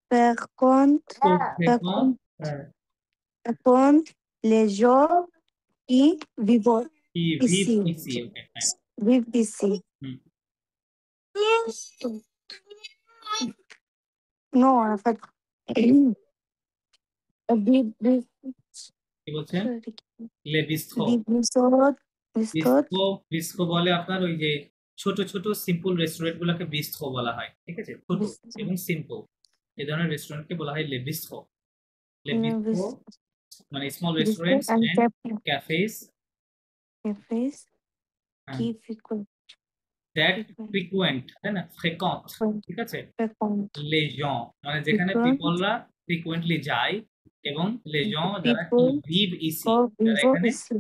fréquente fréquente les gens qui vivent qui vivent ici. ici. Okay, fine. Vivent ici. Hmm. Non, en fait, কি বলছেন? Le bistrot biscuit bistro বলে আপনার ওই যে ছোট ছোট simple restaurant গুলোকে bistro বলা হয়, ঠিক আছে? ছোট এবং সিম্পল এই ধরনের রেস্টুরেন্টকে বলা হয় লে বিস্ট্রো। লে বিস্ট্রো মানে small restaurants and and cafes cafés qui that frequent, তাই না? ফ্রিকোয়েন্ট, ঠিক আছে? fréquentent লে জন মানে যেখানে Frequent. পিপলরা ফ্রিকুয়েন্টলি যায়, এবং লে জন যারা কি people লিভ ইসি, for যারা vivre এখানে ici.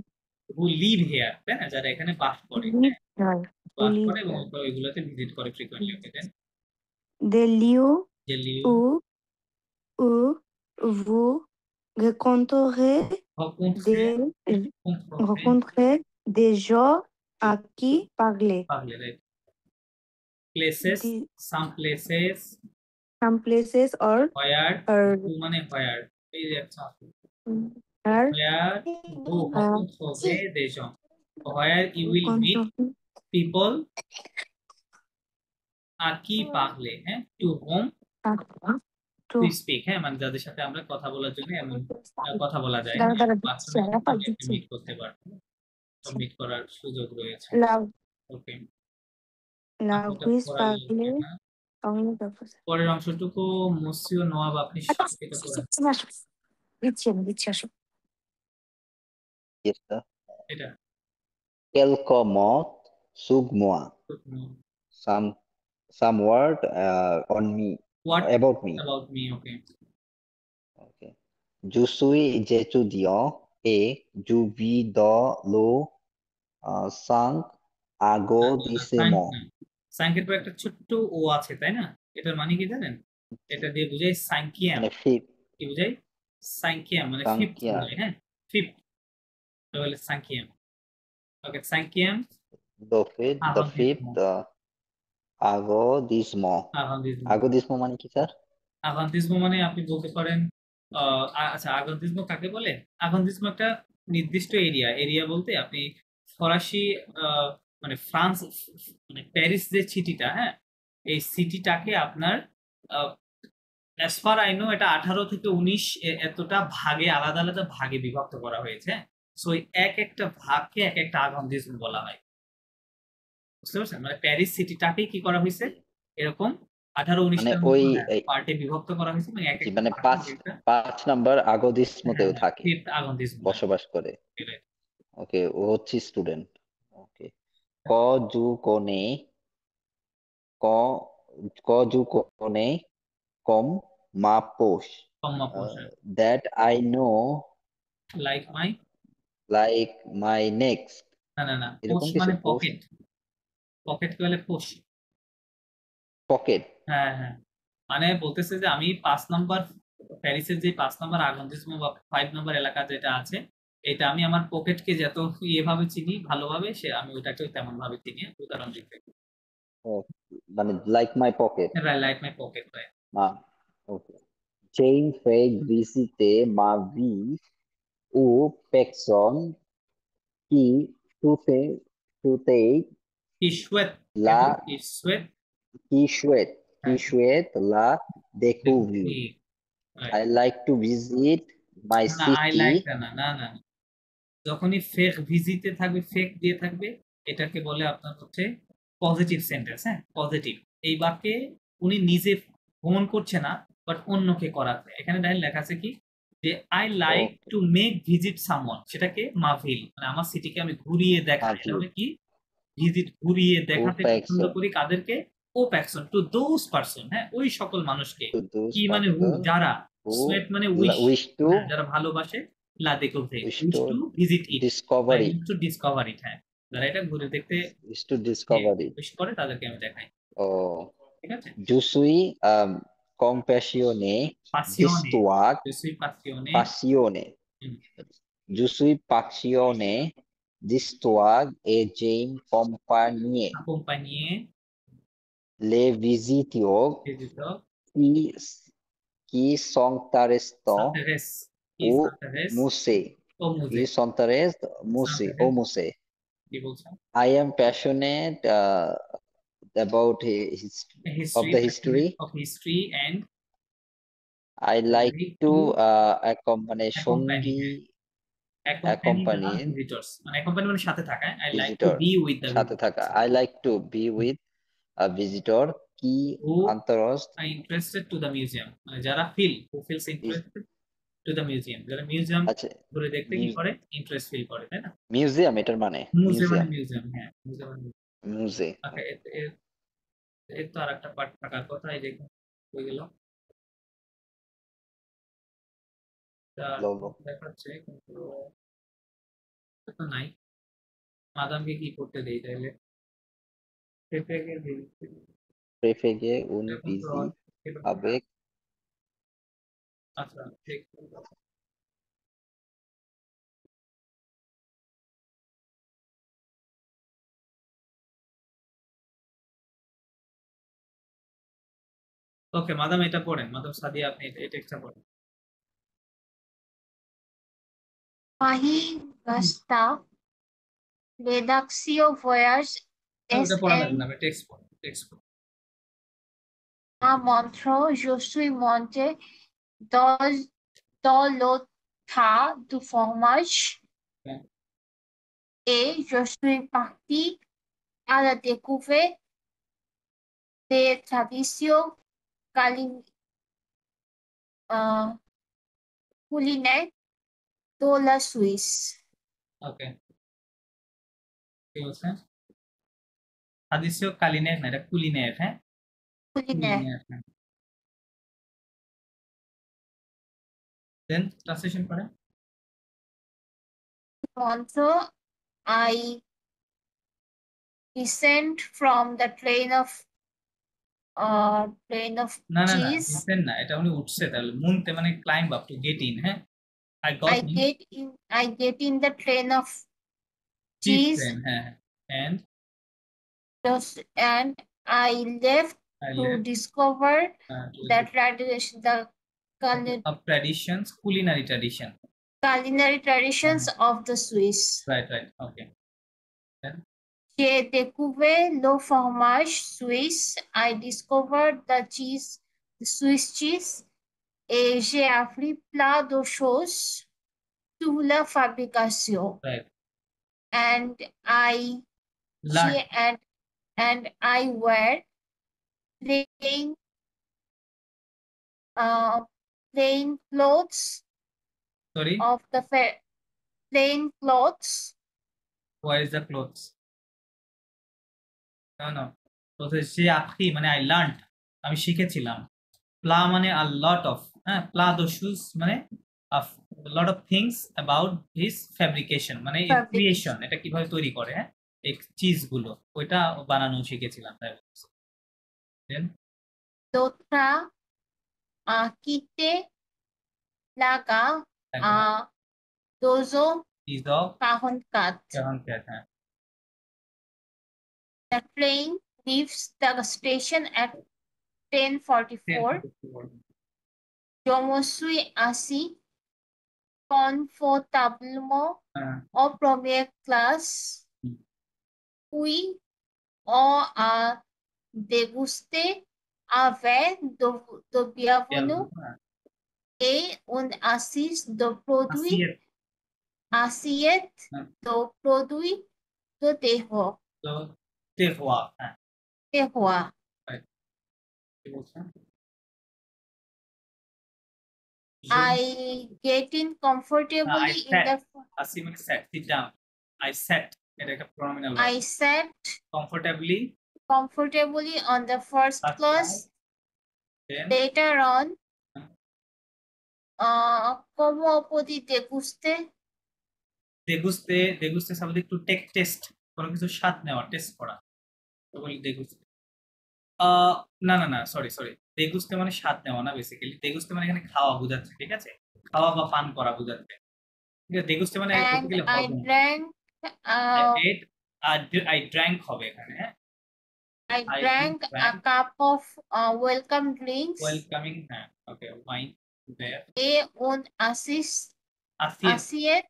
হু লিভ হিয়ার, তাই না? যারা এখানে বাস করে, Live হ্যাঁ, here. বাস Live করে এবং here. ওইগুলোতে ভিজিট করে ফ্রিকুয়েন্টলি। ওকে, দেন Des lieux যে লিও où vous rencontrerez rencontrer rencontrer des gens à qui parler. parler, right? Places, The- some places Some places where are to মানে where এই যে একটা are where vous rencontrerez des gens, where you will meet people à qui parler, হ্যাঁ, to whom to to speak, হ্যাঁ, মানে যাদের সাথে আমরা কথা বলার জন্য এমন কথা বলা যায়, দাঁড়া, দাঁড়া, বাস্তবে দাঁড়া, আপনি দিচ্ছি। মিট করতে পারবেন, মিট করার সুযোগ রয়েছে। la ওকে, la বাকিটা quiz পড়া লাগবে parler না। parler de পরের অংশটুকু মসিও নওয়াব আপনি এটা পড়েন। দিচ্ছি আসো Yes, sir. এটা Quelques mots sur moi. Some word on me, what about me. about me? Okay, Okay. Je suis étudiant et je vis dans le 5 arrondissement. সাংকের পর একটা ছোট্ট ও আছে, তাই না? এটার মানে কি জানেন? এটা দিয়ে বুঝাই সাংকিয়াম। মানে fifth, কি বুঝাই? সাংকিয়াম মানে ফিফথ সাংকিয়াম। বুঝাই, হ্যাঁ, ফিফথ তাহলে সাংকিয়াম। ওকে, সাংকিয়াম the fifth arrondissement. Arrondissement মানে কি স্যার? আগান্তিজম মানে আপনি বলতে পারেন আচ্ছা, আগান্তিজম কাকে বলে? আগান্তিজম একটা নির্দিষ্ট এরিয়া বলতে আপনি ফরাসি মানে ফ্রান্স মানে প্যারিস যে সিটিটা, হ্যাঁ, এই সিটিটাকে আপনার অ্যাজ ফার আই নো এটা 18 থেকে 19 এতটা ভাগে আলাদা আলাদা ভাগে বিভক্ত করা হয়েছে। সো এক একটা ভাগকে এক একটা আগান্তিজম বলা হয়, বুঝতে পারছেন? মানে প্যারিস সিটিটাকেই কি করা হয়েছে এরকম 18-19টা ওই পার্টে বিভক্ত করা হয়েছে, মানে এক একটা মানে ভাগে একটা 5 নাম্বার আররন্ডিসমেন্টেও থাকে, ফিফথ আগান্তিজম বসবাস করে। Right. ওকে, ও হচ্ছে স্টুডেন্ট। ওকে, ক জু কোনে ক ক জু কোনে কম মা পোষ কম্মা পোষণ that I know like my like my next. না এরকম পোষ কিছু মানে পোষ, পকেট কি বলে? পোষ, পকেট। হ্যাঁ হ্যাঁ, মানে বলতেছে যে আমি 5 নাম্বার প্যারিসের যে 5 নাম্বার আগান্তিজম বা 5 নাম্বার এলাকা যেটা আছে, এটা আমি আমার পকেটকে যত এভাবে চিনি ভালোভাবে, সে আমি ওটাকে তেমন ভাবে চিনি। উদাহরণ দিতে মানে like my pocket. Like my pocket, right. Ok. Jane fait visiter ma vie aux personnes qui souhaitent ইসওয়েত la ইসওয়েত qui souhaitent la découvrir. I like to visit my না, আই city. লাইক না, যখনই ফেক ভিজিতে থাকবে, fake দিয়ে থাকবে, এটাকে বলে আপনার হচ্ছে পজিটিভ সেন্টেন্স। হ্যাঁ, পজিটিভ। এই বাক্যে উনি নিজে ভ্রমণ করছে না, বাট অন্যকে করাচ্ছে। এখানে ডাইরেক্ট লেখা আছে কি যে I like to make visit someone, সেটাকে মাভিল মানে আমার সিটিকে আমি ঘুরিয়ে দেখাই। এটা হলো কি ভিজিট, ঘুরিয়ে দেখাতে পছন্দ করি কাদেরকে? ও পারসন, টু দোজ পারসন, হ্যাঁ, ওই সকল মানুষকে। To those কি মানে হু, persons যারা, who সুয়েট মানে উইশ, wish to যারা ভালোবাসে, লা দেখোভে wish wish to to visit it, discover it. To discover it, হ্যাঁ, যারা এটা ঘুরে দেখতে Wish to discover it. Wish করে তাদেরকে আমি দেখাই, Oh, ঠিক আছে? je suis compassionné d'histoire. Je suis passionné Passionné. হুম, Je suis passionné d'histoire et j'aime compagnie accompagner les visiteurs visiteurs qui, qui s'intéressent s'intéresse qui au s'intéresse musée. au musée Qui s'intéressent au s'intéresse musée. কি বলছেন I am passionate about of history the passionate history. of history and I like like to to accompany accompany accompany the visitors মানে accompany মানে সাথে থাকা I like to visitor be with the সাথে থাকা visitors I like to be with a visitor qui who interest are interested to the museum মানে যারা who feels interested to the museum যারা museum আচ্ছা ঘুরে দেখতে কি করে ইন্টারেস্ট ফিল করে তাই না মিউজিয়াম এটার মানে মিউজিয়াম মিউজিয়াম হ্যাঁ মিউজিয়াম মুজে ওকে এর তো আরেকটা পার্ট থাকার কথা এই যে হয়ে গেল ললো দেখাচ্ছে কিন্তু তো নাই মাদামকে কি করতে দেই তাইলে পেঁপেকে দিই prefere un এখন তো busy avec আচ্ছা ঠিক ওকে মাদাম এটা পড়েন মাদাম সাদিয়া আপনি এই টেক্সটটা পড়েন Mahi Gasta, Redaxio Voyage ওটা পড়া SM লাগবে না টেক্সট পড়েন a Montreux, je suis monté dans le tas de fromage Okay. et je suis parti à la découverte des traditions culinaires de la Suisse. ওকে কি বলছেন হাদিসিও কালিনের না এটা কুলিনের হ্যাঁ Culinaire. হ্যাঁ দেন ট্রান্সলেশন করেন Montreux, I descend from the train of না না না cheese. ডিসেন্ড না এটা উনি উঠছে তাহলে মুনতে মানে climb up to get in হ্যাঁ I got in I get in the train of cheese cheese train হ্যাঁ and and I left I to left discover to the tradition, the of traditions culinary tradition culinary traditions of the Swiss. right okay J'ai découvert le fromage suisse. I discovered the Swiss cheese, et j'ai appris plein de choses sur la fabrication. right And I learn and I were playing clothes sorry of the plain clothes. where is the clothes no তো সে আপনি মানে I learned আমি শিখেছিলাম প্লা মানে a lot of হ্যাঁ প্লা দো shoes মানে a lot of things about his fabrication মানে ক্রিয়েশন এটা কিভাবে তৈরি করে হ্যাঁ এই চিজ গুলো ওইটা বানানো শিখেছিলাম তাই দেন L'autre a quitté Laga à 12h44. হ্যাঁ The train leaves the station at 10:44. Je me suis assis confortablement en première classe, puis on a dégusté un verre de bienvenue et une assiette de produits de terroir. Terroir. I get in comfortably in the. sit down. I sat. I sat comfortably on the first class. Later on, como puedo deguste something to take taste কোনো কিছু স্বাদ নেওয়া test করা তো বলি দেগুস্তে না sorry দেগুস্তে মানে স্বাদ নেওয়া না বেসিক্যালি দেগুস্তে মানে এখানে খাওয়া বোঝাচ্ছে ঠিক আছে খাওয়া বা পান করা বোঝাচ্ছে ঠিক আছে দেগুস্তে মানে and I drank Uh, ate, I drank হবে এখানে, হ্যাঁ? I I drank a drank cup of welcome drinks. welcoming, হ্যাঁ, okay, wine there. A un assist আসিয়েত, asiet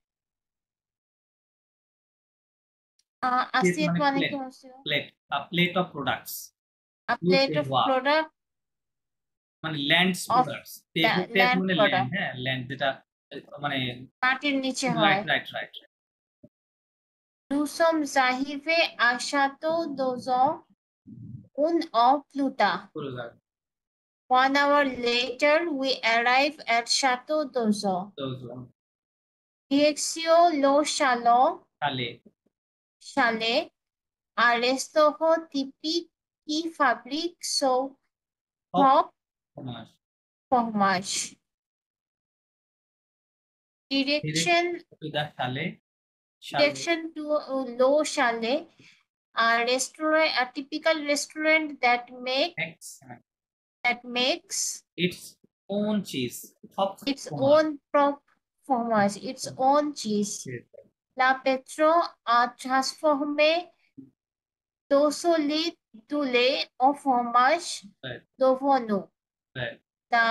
asiet মানে মানে plate, কি হচ্ছে? a plate of products. A plate of wow. product মানে lands of products, land মানে land, product. হ্যাঁ, land যেটা মানে মাটির নিচে রাইট হয়। Right right. Nous sommes arrivés à Château d'Ozon of Pluta. 1 hour later, we arrived at Château d'Ozon. Direction Le Chalet, un restaurant typique qui fabrique son propre fromage. Direction to the chalet, to Le Chalet, a typical restaurant that makes its own cheese, its own fromage, its own cheese. La Petro a transformé 200 litres de lait en fromage Right. devant nous. Right. The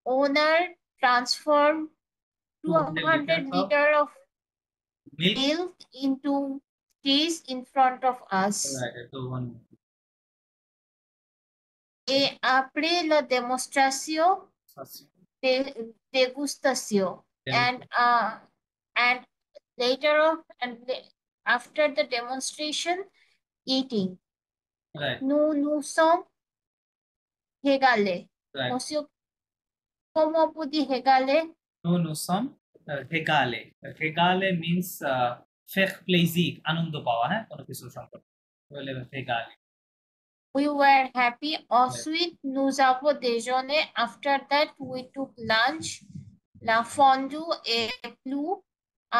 owner transformed 200 liters liters of milk. milk into cheese in front of us. Right. So one. Et après la démonstration, dégustation, and later on, after the demonstration, eating. Right. Nous sommes régalés. Right. Monsieur, comment vous dites régalés? Nous sommes régalés. Régalé means faire plaisir, আনন্দ পাওয়া, হ্যাঁ, কোনো কিছু সম্পর্কে বলে régalé. We were happy. Ensuite, nous avons déjeuné. After that, we took lunch. La fondue est plu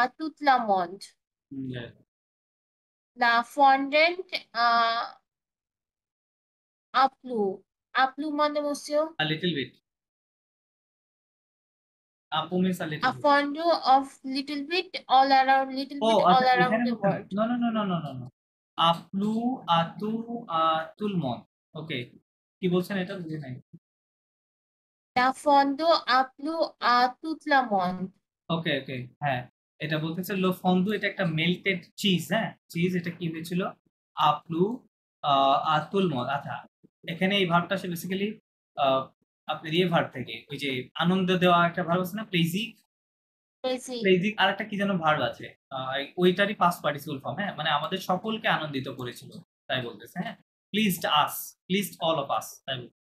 à tout le monde. Yeah. La fondant a plu. A plu মানে monsieur? A little bit. Apu means a little A bit. fondue of little bit all around, little bit all around the world. No. আপলু আতু তুলমন, ওকে, কি বলছেন এটা বুঝি নাই। La fondue a plu à tout le monde. ওকে, হ্যাঁ, এটা বলতেছে লো ফন্দু, এটা একটা মেল্টেড চিজ, হ্যাঁ, চিজ, এটা কি হয়েছিল, আপলু তুলমন। আচ্ছা, এখানে এই ভার্বটা সে বেসিক্যালি আপনার এই ভার্ব থেকে, ওই যে আনন্দ দেওয়া একটা ভার্ব আছে না, প্লেজিক, আর একটা কি যেন ভার্ব আছে, ওইটারই পাস্ট পার্টিসিপল ফর্ম, হ্যাঁ, মানে আমাদের সকলকে আনন্দিত করেছিল, তাই বলতেছে, হ্যাঁ, প্লিজড অল অফ আস, তাই বলতেছে।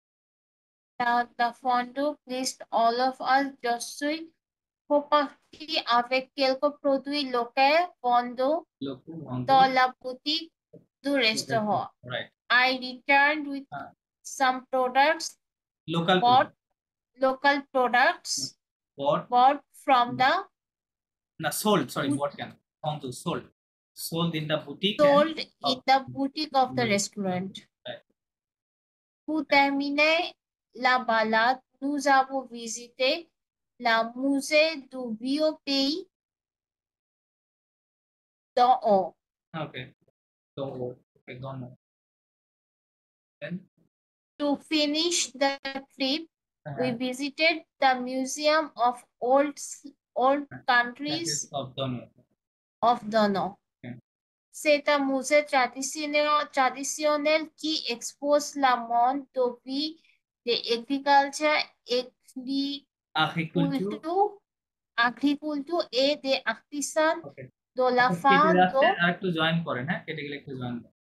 The fondue pleased all of us. Je suis reparti avec quelques produits locaux vendus dans la boutique du restaurant. Right. I returned with some products, Local products bought from the sold in the boutique of the restaurant. Right. Pour terminer la balade, nous avons visité la musée du vieux pays d'en haut. Okay. So, don't know. Then To finish the trip, we visited the Museum of Old Countries of Dono. C'est un musée traditionnel qui expose le monde de vie, de agriculture et des artisans de la fin একটু join করেন, হ্যাঁ, কেটে গেলে একটু join করেন।